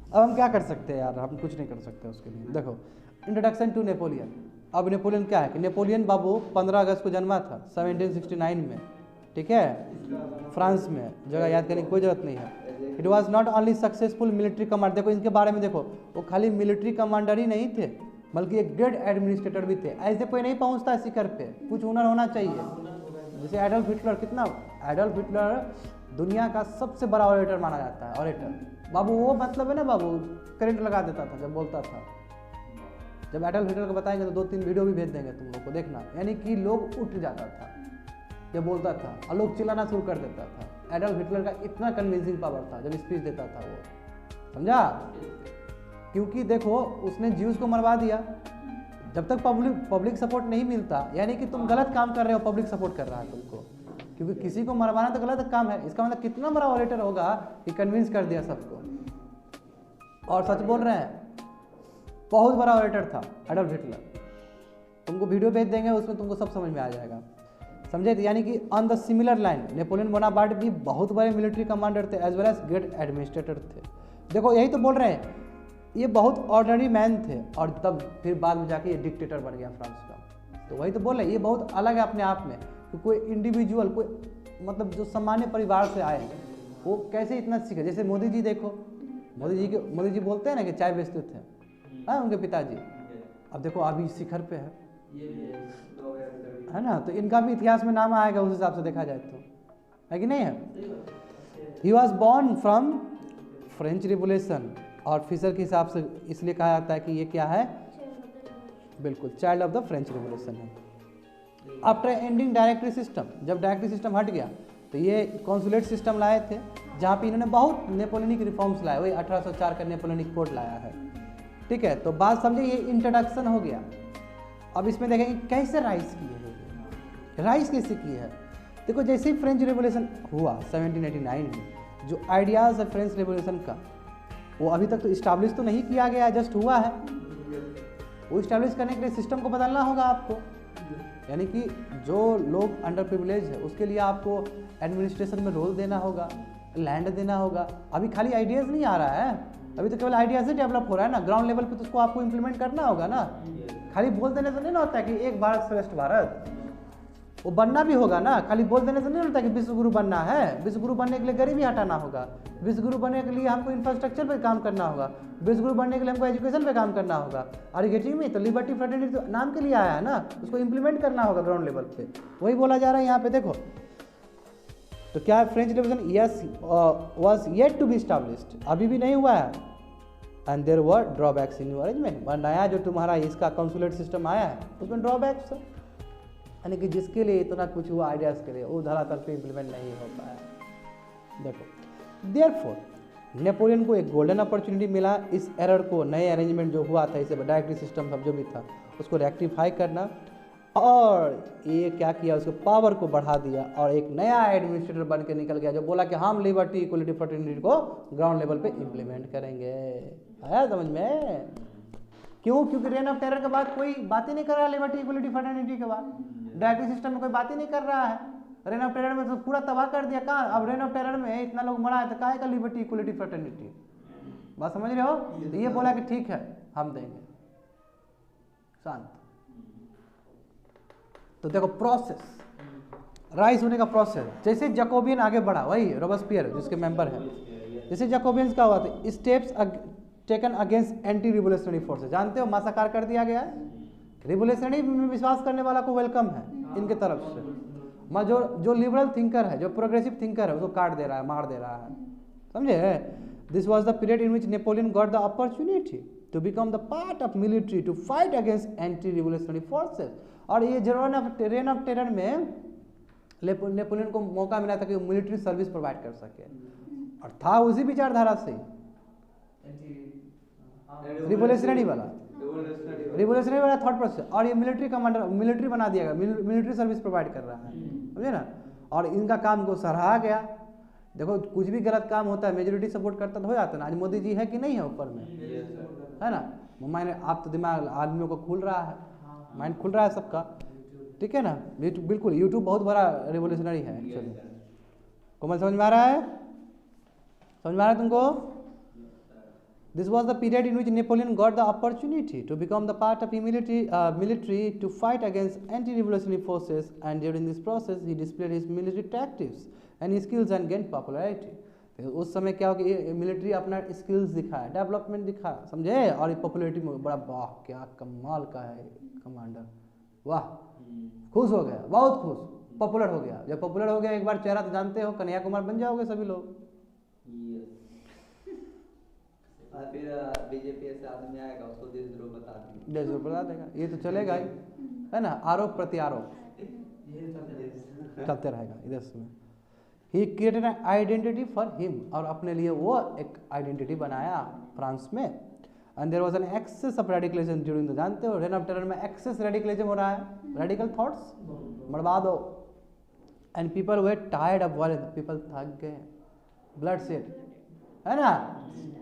अब हम क्या कर सकते हैं यार, हम कुछ नहीं कर सकते उसके लिए। देखो इंट्रोडक्शन टू नेपोलियन। अब नेपोलियन क्या है कि नेपोलियन बाबू 15 अगस्त को जन्मा था 1769 में, ठीक है, फ्रांस में। जगह याद करने की कोई जरूरत नहीं है। It was not only successful military commander. देखो इनके बारे में देखो, वो खाली मिलिट्री कमांडर ही नहीं थे, बल्कि एक ग्रेट एडमिनिस्ट्रेटर भी थे। ऐसे कोई नहीं पहुंचता है शिखर पे, कुछ हुनर होना चाहिए। जैसे एडल्फ हिटलर, कितना एडल्फ हिटलर दुनिया का सबसे बड़ा ऑरेटर माना जाता है। ऑरेटर बाबू वो मतलब है ना बाबू, करंट लगा देता था जब बोलता था। जब एडल्फ हिटलर को बताएंगे तो 2-3 वीडियो भी भेज देंगे तुम लोग को, देखना। यानी कि लोग उठ जाता था जब बोलता था और लोग चिल्लाना शुरू कर देता था। एडल्फ हिटलर का इतना कन्विंसिंग पावर था जब स्पीच देता था वो, समझा? क्योंकि देखो उसने ज्यूज को मरवा दिया। जब तक पब्लिक सपोर्ट नहीं मिलता, यानी कि तुम गलत काम कर रहे हो, पब्लिक सपोर्ट कर रहा है तुमको, क्योंकि किसी को मरवाना तो गलत काम है। इसका मतलब कितना बड़ा ऑरेटर होगा कि कन्विंस कर दिया सबको। और सच बोल रहे हैं, बहुत बड़ा ऑरेटर था एडल्फ हिटलर। तुमको वीडियो भेज देंगे, उसमें तुमको सब समझ में आ जाएगा, समझे? यानी कि on the similar line Napoleon Bonaparte भी बहुत बड़े मिलिट्री कमांडर थे as well as great administrator थे। देखो यही तो बोल रहे हैं, ये बहुत ऑर्डिनरी मैन थे और तब फिर बाद में जाके ये डिक्टेटर बन गया फ्रांस का। तो वही तो बोल रहे हैं, ये बहुत अलग है अपने आप में कि कोई इंडिविजुअल, कोई मतलब जो सामान्य परिवार से आए वो कैसे इतना सीखे। जैसे मोदी जी देखो, मोदी जी बोलते हैं ना कि चाय बेचते थे, हाँ उनके पिताजी। अब देखो अभी शिखर पे है ना, तो इनका भी इतिहास में नाम आएगा उस हिसाब से देखा जाए तो, है कि नहीं है? He was born from French revolution, और फिशर के हिसाब से इसलिए कहा जाता है कि ये क्या है, बिल्कुल child of the French revolution है। आफ्टर एंडिंग डायरेक्टरी सिस्टम, जब डायरेक्टरी सिस्टम हट गया तो ये कॉन्सुलेट सिस्टम लाए थे, जहाँ पे इन्होंने बहुत नेपोलियनिक रिफॉर्म्स लाए। वही 1804 का नेपोलियनिक कोड लाया है, ठीक है? तो बात समझे, ये इंट्रोडक्शन हो गया। अब इसमें देखेंगे कैसे राइज की है, राइज कैसे की है। देखो जैसे ही फ्रेंच रिवोल्यूशन हुआ 1789 में, जो आइडियाज़ है फ्रेंच रिवोल्यूशन का वो अभी तक तो इस्टेब्लिश तो नहीं किया गया, जस्ट हुआ है। वो इस्टेब्लिश करने के लिए सिस्टम को बदलना होगा आपको, यानी कि जो लोग अंडर प्रिविलेज है उसके लिए आपको एडमिनिस्ट्रेशन में रोल देना होगा, लैंड देना होगा। अभी खाली आइडियाज़ नहीं आ रहा है, अभी तो केवल आइडियाज़ ही डेवलप हो रहा है ना। ग्राउंड लेवल पे तो उसको आपको इम्प्लीमेंट करना होगा ना। खाली बोल देने से नहीं ना होता है कि एक भारत श्रेष्ठ भारत, वो बनना भी होगा ना। खाली बोल देने से नहीं होता कि विश्व गुरु बनना है। विश्व गुरु बनने के लिए गरीबी हटाना होगा, विश्व गुरु बनने के लिए हमको इंफ्रास्ट्रक्चर पे काम करना होगा, विश्व गुरु बनने के लिए हमको एजुकेशन पे काम करना होगा। और गेटिंग में तो लिबर्टी फ्रेटर्निटी तो नाम के लिए आया है ना, उसको इम्प्लीमेंट करना होगा ग्राउंड लेवल पे। वही बोला जा रहा है यहाँ पे। देखो तो क्या French revolution yes was yet to be established, अभी भी नहीं हुआ है। And there were drawbacks in new arrangement, नया जो तुम्हारा इसका कंसुलेट सिस्टम आया है उसमें ड्रॉबैक्स है, यानी कि जिसके लिए इतना कुछ हुआ आइडियाज़ के लिए वो धरातल पे इम्प्लीमेंट नहीं हो पाया। देखो देयरफॉर नेपोलियन को एक गोल्डन अपॉर्चुनिटी मिला इस एरर को, नए अरेंजमेंट जो हुआ था, इसे डायरेक्टरी सिस्टम सब जो भी था उसको रेक्टिफाई करना, और ये क्या किया, उसके पावर को बढ़ा दिया और एक नया एडमिनिस्ट्रेटर बन के निकल गया जो बोला कि हम लिबर्टी इक्वलिटी फ्रेटर्निटी को ग्राउंड लेवल पे इम्प्लीमेंट करेंगे। आया समझ में? क्यों? क्योंकि रेन ऑफ टेरर के बाद कोई बात ही नहीं कर रहा है लिबर्टी इक्वलिटी फ्रेटर्निटी के बाद, डायरेक्टरी सिस्टम में कोई बात ही नहीं कर रहा है। रेन ऑफ टेरर में तो पूरा तबाह कर दिया। कहाँ अब रेन ऑफ टेरर में इतना लोग मरा है तो काहे का लिबर्टी इक्वलिटी फ्रेटर्निटी, बात समझ रहे हो? तो ये बोला कि ठीक है हम देंगे, शांत। तो देखो प्रोसेस, राइज होने का प्रोसेस, जैसे जैकोबियन आगे बढ़ा, वही रोबेस्पियर जिसके मेंबर है, जैसे जैकोबियंस का हुआ था, steps taken against anti revolutionary forces, जानते हो मासाकार कर दिया गया है। रिवोल्यूशनरी में विश्वास करने वाला को वेलकम है इनके तरफ से। जो लिबरल थिंकर है, जो प्रोग्रेसिव थिंकर है, उसको काट दे रहा है, मार दे रहा है, समझे? This was the period in which Napoleon got the opportunity to become the part of military to fight against anti revolutionary forces. और ये जो रेन ऑफ टेरर में नेपोलियन को मौका मिला था कि वो मिलिट्री सर्विस प्रोवाइड कर सके, और था उसी विचारधारा से रिवोल्यूशनरी वाला थॉट प्रोसेस। और ये मिलिट्री कमांडर, मिलिट्री बना दिया गया, मिलिट्री सर्विस प्रोवाइड कर रहा है, समझे ना? और इनका काम को सराहा गया। देखो कुछ भी गलत काम होता है मेजोरिटी सपोर्ट करता तो हो जाता है ना। आज मोदी जी है कि नहीं है ऊपर में, है ना? माइंड आप तो दिमाग आदमियों को खुल रहा है, माइंड खुल रहा है सबका, ठीक है ना? बिल्कुल यूट्यूब बहुत बड़ा रिवोल्यूशनरी है एक्चुअली। कोमल समझ में आ रहा है? समझ में आ रहा है तुमको? This was the period in which Napoleon got the opportunity to become the part of military to fight against anti-revolutionary forces, and during this process he displayed his military tactics and his skills and gained popularity. तो उस समय क्या हो कि military अपना skills दिखाया, development दिखाया, समझे, और पॉपुलैरिटी में बड़ा, वाह क्या कमाल का है कमांडर, वाह, खुश हो गया, बहुत खुश, पॉपुलर हो गया। जब पॉपुलर हो गया एक बार चेहरा तो जानते हो, कन्हैया कुमार बन जाओगे सभी लोग। और फिर बीजेपी से आदमी आएगा, उसको देशद्रोह बता देगा, देशद्रोह बता देगा, ये तो चलेगा ही, है ना, आरोप प्रत्यारोप चलते रहेगा इधर में। He created an identity for him, और अपने लिए वो एक आइडेंटिटी बनाया फ्रांस में। And there was an excess of radicalism during the, जानते हो रेन ऑफ टेरर में एक्सेस रेडिकलिज्म हो रहा है, रेडिकल थॉट्स बर्बाद हो। And people were tired of war, people थक गए, ब्लड सेट, है ना,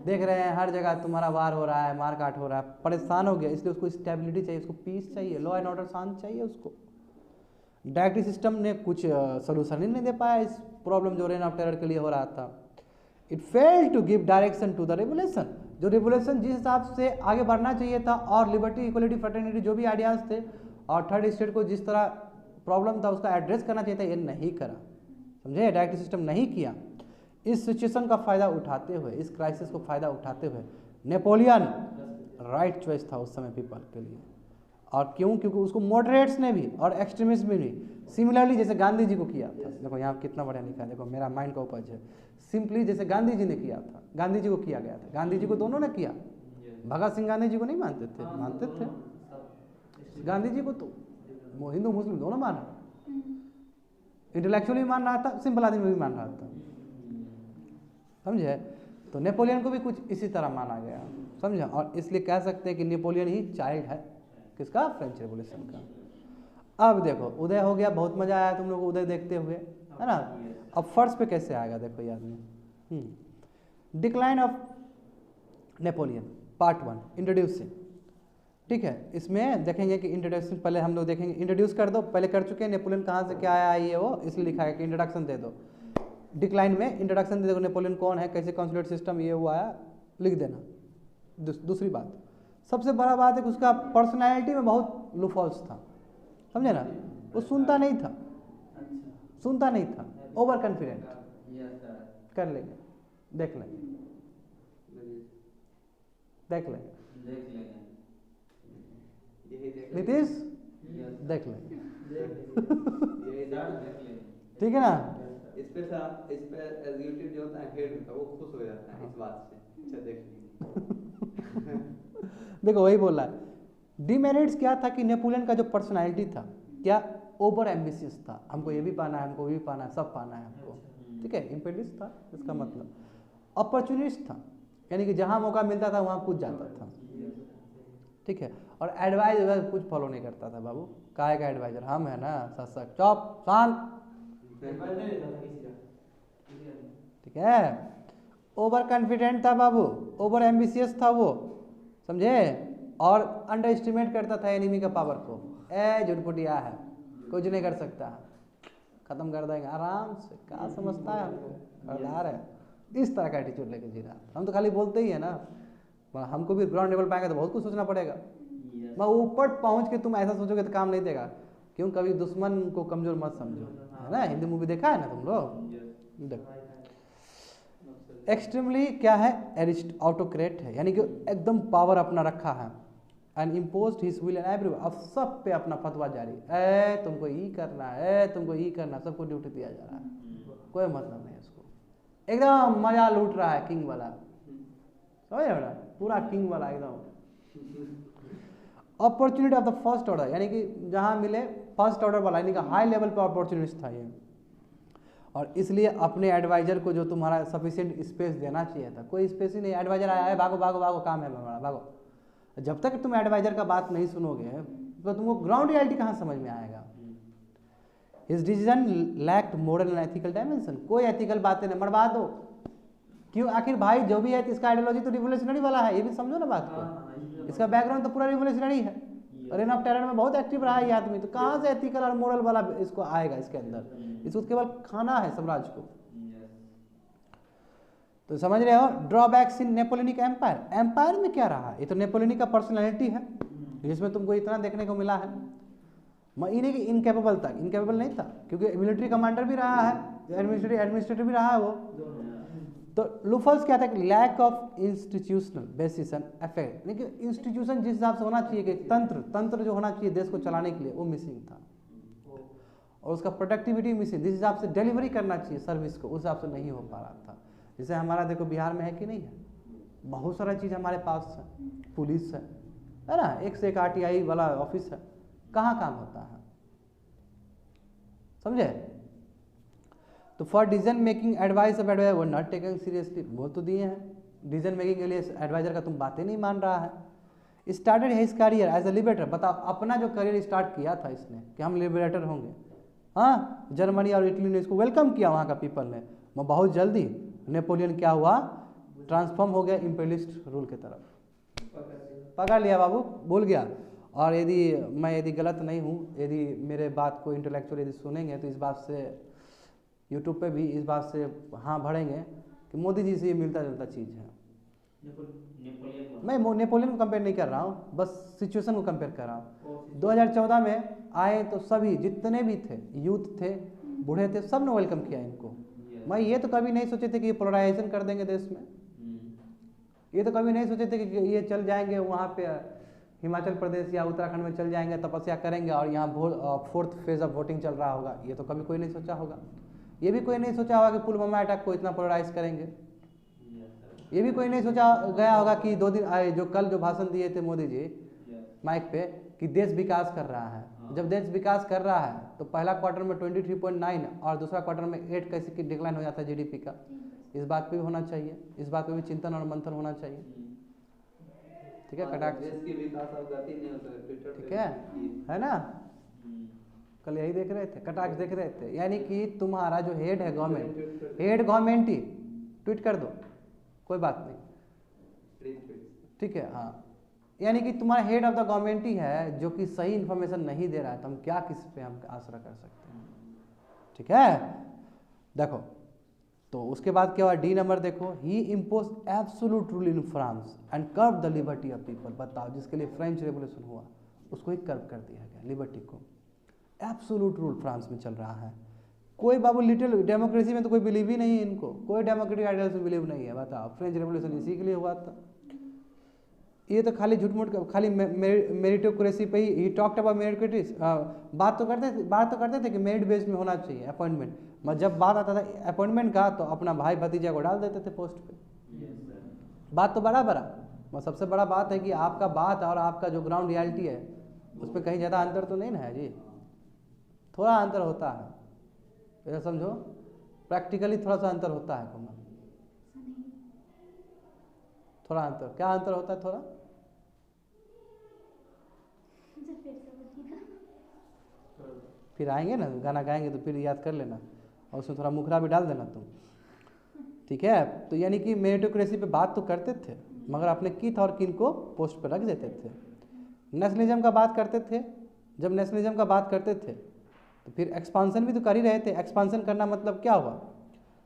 देख रहे हैं हर जगह तुम्हारा वार हो रहा है, मारकाट हो रहा है, परेशान हो गया, इसलिए उसको स्टेबिलिटी चाहिए, उसको पीस चाहिए, लॉ एंड ऑर्डर शांत चाहिए उसको। डायरेक्टिव सिस्टम ने कुछ सोल्यूशन ही नहीं दे पाया इस प्रॉब्लम जो रेन ऑफ टेरर के लिए हो रहा था। It failed to give direction to the revolution, जो रिवोल्यूशन जिस हिसाब से आगे बढ़ना चाहिए था, और लिबर्टी, इक्वलिटी, फ्रेटर्निटी जो भी आइडियाज थे, और थर्ड स्टेट को जिस तरह प्रॉब्लम था उसका एड्रेस करना चाहिए था, ये नहीं करा, समझे, डायरेक्टिव सिस्टम नहीं किया। इस सिचुएशन का फ़ायदा उठाते हुए, इस क्राइसिस को फ़ायदा उठाते हुए नेपोलियन राइट चॉइस था उस समय पीपल के लिए। और क्यों? क्योंकि उसको मॉडरेट्स ने भी और एक्सट्रीमिस्ट में भी सिमिलरली, जैसे गांधी जी को किया था, देखो यहाँ कितना बढ़िया लिखा है, देखो मेरा माइंड का उपज है, सिंपली जैसे गांधी जी ने किया था, गांधी जी को किया गया था, गांधी जी को दोनों ने किया। भगत सिंह गांधी जी को नहीं मानते थे, मानते थे गांधी जी को, तो हिंदू मुस्लिम दोनों मान रहा, इंटेलेक्चुअली मान रहा था, सिंपल आदमी भी मान रहा था, समझे। तो नेपोलियन को भी कुछ इसी तरह माना गया, समझे, और इसलिए कह सकते हैं कि नेपोलियन ही चाइल्ड है किसका, फ्रेंच रेवोल्यूशन का। अब देखो उदय हो गया, बहुत मजा आया तुम लोग को उदय देखते हुए, है ना। अब फर्स्ट पे कैसे आएगा, देखो ये आदमी, decline of Napoleon part 1, introducing, ठीक है। इसमें देखेंगे कि इंट्रोडक्शन पहले हम लोग देखेंगे, इंट्रोड्यूस कर दो, पहले कर चुके हैं, नेपोलियन कहाँ से क्या आया ये वो, इसलिए लिखा है कि इंट्रोडक्शन दे दो। डिक्लाइन में इंट्रोडक्शन दे दो, नेपोलियन कौन है, कैसे कॉन्सुलेट सिस्टम ये वो आया, लिख देना। दूसरी बात, सबसे बड़ा बात है कि उसका पर्सनैलिटी में बहुत लूफॉल्स था, समझे ना, वो सुनता नहीं था, सुनता नहीं था, ओवर कॉन्फिडेंट, कर लेंगे, देख लेंगे, देख लेंगे, नीतीश देख लेंगे, ठीक है ना। इस पे एग्जीक्यूटिव जो होता है हेड होता है, वो खुश हो जाता है इस बात से, अच्छा देख लीजिए। देखो वही बोल रहा है, डिमेरिट्स क्या था कि नेपोलियन का जो पर्सनालिटी था, क्या ओवर एम्बिशियस था, हमको ये भी पाना है, हमको भी पाना है, सब पाना है हमको, ठीक है, इम्पेडियस था, इसका मतलब अपॉर्चुनिस्ट था, यानी कि जहाँ मौका मिलता था वहाँ कूद जाता था, ठीक है। और एडवाइजर कुछ फॉलो नहीं करता था बाबू, काहे का एडवाइजर, हम है ना, सत्सक चौप शांत, ठीक है। ओवर कॉन्फिडेंट था बाबू, ओवर एम्बिशियस था वो, समझे, और अंडर एस्टिमेट करता था एनिमी का पावर को, झुटपुटिया है, कुछ नहीं कर सकता, खत्म कर देंगे आराम से, क्या समझता है हमको, खबरदार है, इस तरह का एटीट्यूड लेके जी रहा। हम तो खाली बोलते ही है ना, हमको भी ग्राउंड लेवल पाएंगे तो बहुत कुछ सोचना पड़ेगा। मैं ऊपर पहुंच के तुम ऐसा सोचोगे तो काम नहीं देगा, क्यों, कभी दुश्मन को कमजोर मत समझो, है ना। हिंदी मूवी देखा है ना तुम लोग, देखो एक्सट्रीमली क्या है, ऑटोक्रेट है, यानी कि एकदम पावर अपना रखा है, and imposed his will and everyone, अब सब पे अपना फतवा जारी, तुमको ये करना है, तुमको ये करना, सबको ड्यूटी दिया जा रहा है, कोई मतलब नहीं उसको, एकदम मजा लूट रहा है किंग वाला, समझ रहे हो, पूरा किंग वाला एकदम। Opportunity of the first order, यानी कि जहाँ मिले फर्स्ट ऑर्डर वाला, यानी कि हाई लेवल पे अपॉर्चुनिटी था ये, और इसलिए अपने एडवाइजर को जो तुम्हारा सफिशिएंट स्पेस देना चाहिए था, कोई स्पेस ही नहीं, एडवाइजर आया है, भागो भागो भागो, काम है हमारा, भागो। जब तक तुम एडवाइजर का बात नहीं सुनोगे तो तुमको ग्राउंड रियलिटी कहाँ समझ में आएगा। His decision lacked moral and ethical dimension, कोई एथिकल बातें नहीं, मरवा दो, क्यों, आखिर भाई जो भी है इसका आइडियोलॉजी तो रिवोल्यूशनरी वाला है, ये भी समझो ना बात को, इसका बैकग्राउंड तो पूरा रिवोल्यूशनरी है, रेन ऑफ टेरर में बहुत एक्टिव रहा है ये आदमी, तो कहाँ से एथिकल और मोरल वाला इसको आएगा इसके अंदर, इसको केवल खाना है साम्राज्य को। तो समझ रहे हो, ड्रॉबैक्स इन नेपोलियनिक एम्पायर, एम्पायर में क्या रहा, ये तो नेपोलियनिक का पर्सनैलिटी है जिसमें तुमको इतना देखने को मिला है। इन्हें कि इनकेपेबल था, इनकेपेबल नहीं था, क्योंकि मिलिट्री कमांडर भी रहा है, एडमिनिस्ट्रेटिव भी रहा है वो, तो लूफल्स क्या था, lack of institutional basis and effect, लेकिन इंस्टीट्यूशन जिस हिसाब से होना चाहिए कि तंत्र जो होना चाहिए देश को चलाने के लिए वो मिसिंग था, और उसका प्रोडक्टिविटी मिसिंग, जिस हिसाब से डिलीवरी करना चाहिए सर्विस को उस हिसाब से नहीं हो पा रहा था। जैसे हमारा देखो बिहार में है कि नहीं है, बहुत सारा चीज़ हमारे पास है, पुलिस है ना, एक से एक RTI वाला ऑफिस है, कहाँ काम होता है, समझे। तो for decision making advice of advisor were not taken seriously, बोल तो दिए हैं डिसीजन मेकिंग के लिए एडवाइजर का तुम बातें नहीं मान रहा है। Started his career as a liberator, बताओ अपना जो करियर स्टार्ट किया था इसने कि हम लिबरेटर होंगे, हाँ, जर्मनी और इटली ने इसको वेलकम किया, वहाँ का पीपल ने, बहुत जल्दी नेपोलियन क्या हुआ, ट्रांसफॉर्म हो गया इम्पेरियलिस्ट रूल की तरफ, पकड़ लिया बाबू, भूल गया। और यदि गलत नहीं हूँ, यदि मेरे बात को इंटेलेक्चुअल यदि सुनेंगे तो इस बात से यूट्यूब पे भी इस बात से हाँ भरेंगे कि मोदी जी से ये मिलता जुलता चीज़ है। मैं नेपोलियन को कंपेयर नहीं कर रहा हूँ, बस सिचुएशन को कंपेयर कर रहा हूँ। 2014 में आए तो सभी जितने भी थे, यूथ थे, बूढ़े थे, सब ने वेलकम किया इनको। मैं ये तो कभी नहीं सोचे थे कि ये पोलराइजेशन कर देंगे देश में, ये तो कभी नहीं सोचे थे कि ये चल जाएंगे वहाँ पे हिमाचल प्रदेश या उत्तराखंड में चल जाएंगे, तपस्या करेंगे और यहाँ 4th फेज ऑफ वोटिंग चल रहा होगा, ये तो कभी कोई नहीं सोचा होगा। ये भी कोई नहीं सोचा होगा कि पुलवामा अटैक को इतना पोलराइज करेंगे, ये भी कोई नहीं सोचा गया होगा कि 2 दिन आए जो कल जो भाषण दिए थे मोदी जी माइक पे कि देश विकास कर रहा है। जब देश विकास कर रहा है तो पहला क्वार्टर में 23.9 और दूसरा क्वार्टर में 8 कैसे की डिक्लाइन हो जाता है GDP का, इस बात पे भी होना चाहिए, इस बात पे भी चिंतन और मंथन होना चाहिए, ठीक है। कटाक्ष ठीक है ना, कल यही देख रहे थे, कटाक्ष देख रहे थे, यानी कि तुम्हारा जो हेड है गवर्नमेंट ही ट्वीट कर दो, कोई बात नहीं, ठीक है, हाँ, यानी कि तुम्हारा हेड ऑफ द गवर्नमेंट ही है जो कि सही इन्फॉर्मेशन नहीं दे रहा है, तो हम क्या किस पे हम आसरा कर सकते हैं, ठीक है। देखो तो उसके बाद क्या हुआ, डी नंबर देखो, he impose absolute rule in France and curb the liberty of people. बताओ, जिसके लिए फ्रेंच रेवोल्यूशन हुआ उसको ही कर्व कर दिया गया, लिबर्टी को। एब्सोल्यूट रूल फ्रांस में चल रहा है, कोई बाबू लिटिल डेमोक्रेसी में तो कोई बिलीव ही नहीं है, इनको कोई डेमोक्रेटिक आइडियल में बिलीव नहीं है। बताओ, फ्रेंच रेवोल्यूशन इसी के लिए हुआ था। ये तो खाली झूठ मूठ, खाली मेरिटोक्रेसी पे ही टॉक्ट अबाउट मेरिटोक्रेसी, बात तो करते थे कि मेरिट बेस्ड में होना चाहिए अपॉइंटमेंट, मगर जब बात आता था अपॉइंटमेंट का तो अपना भाई भतीजा को डाल देते थे पोस्ट पे। बात तो बराबर है, सबसे बड़ा बात है कि आपका बात और आपका जो ग्राउंड रियलिटी है उसमें कहीं ज़्यादा अंतर तो नहीं ना है जी, थोड़ा अंतर होता है, ऐसा समझो, प्रैक्टिकली थोड़ा सा अंतर होता है। थोड़ा अंतर, क्या अंतर होता है थोड़ा, फिर आएंगे ना गाना गाएंगे तो फिर याद कर लेना, और उसमें थोड़ा मुखरा भी डाल देना तुम, ठीक है। तो यानी कि मेरिटोक्रेसी पे बात तो करते थे मगर अपने किथ और किन को पोस्ट पर रख देते थे। नेशनलिज्म का बात करते थे, जब नेशनलिज्म का बात करते थे तो फिर एक्सपांसन भी तो कर ही रहे थे। एक्सपांसन करना मतलब क्या हुआ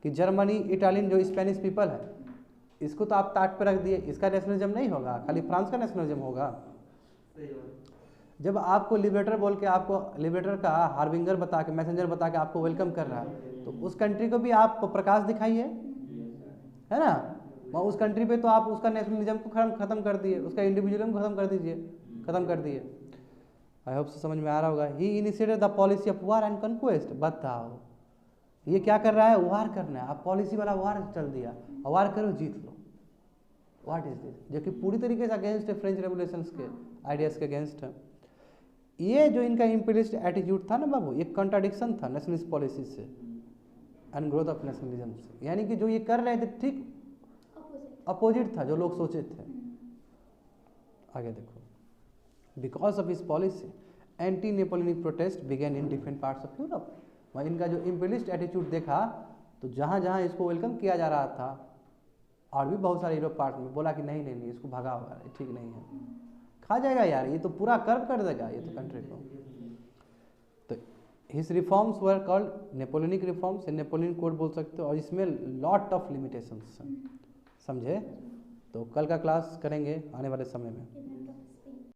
कि जर्मनी, इटालियन जो स्पेनिश पीपल है इसको तो आप ताट पर रख दिए, इसका नेशनलिज्म नहीं होगा, खाली फ्रांस का नेशनलिज्म होगा। जब आपको लिबरेटर बोल के, आपको लिबरेटर का हार्बिंगर बता के, मैसेंजर बता के आपको वेलकम कर रहा है, तो उस कंट्री को भी आप प्रकाश दिखाइए, है ना। उस कंट्री पे तो आप उसका नेशनलिज्म को खत्म कर दिए, उसका इंडिविजुअलिज्म खत्म कर दीजिए, खत्म कर दिए। आई होप समझ में आ रहा होगा। He initiated the policy of war and conquest. बताओ ये क्या कर रहा है, वार करना है, आप पॉलिसी वाला वार चल दिया, वार करो जीत लो। व्हाट इज दिस, जो कि पूरी तरीके से अगेंस्ट है फ्रेंच रेवोल्यूशन के आइडियाज के अगेंस्ट है। ये जो इनका इम्पीरियलिस्ट एटीट्यूड था ना बाबू, ये कॉन्ट्राडिक्शन था नेशनलिस्ट पॉलिसी से एंड ग्रोथ ऑफ नेशनलिज्म से, यानी कि जो ये कर रहे थे ठीक अपोजिट था जो लोग सोचे थे। आगे देखो, because of his policy anti Napoleonic protest began in different parts of Europe. वह इनका जो इम्पीरियलिस्ट एटीट्यूड देखा तो जहाँ जहाँ इसको वेलकम किया जा रहा था और भी बहुत सारे यूरोप पार्ट में बोला कि नहीं नहीं नहीं इसको भगा होगा, ठीक नहीं है, खा जाएगा यार, ये तो पूरा कर्व कर देगा ये तो कंट्री को। तो his reforms were called Napoleonic reforms, Napoleon code बोल सकते हो, और इसमें लॉट ऑफ लिमिटेशंस समझे। तो कल का क्लास करेंगे आने वाले समय में।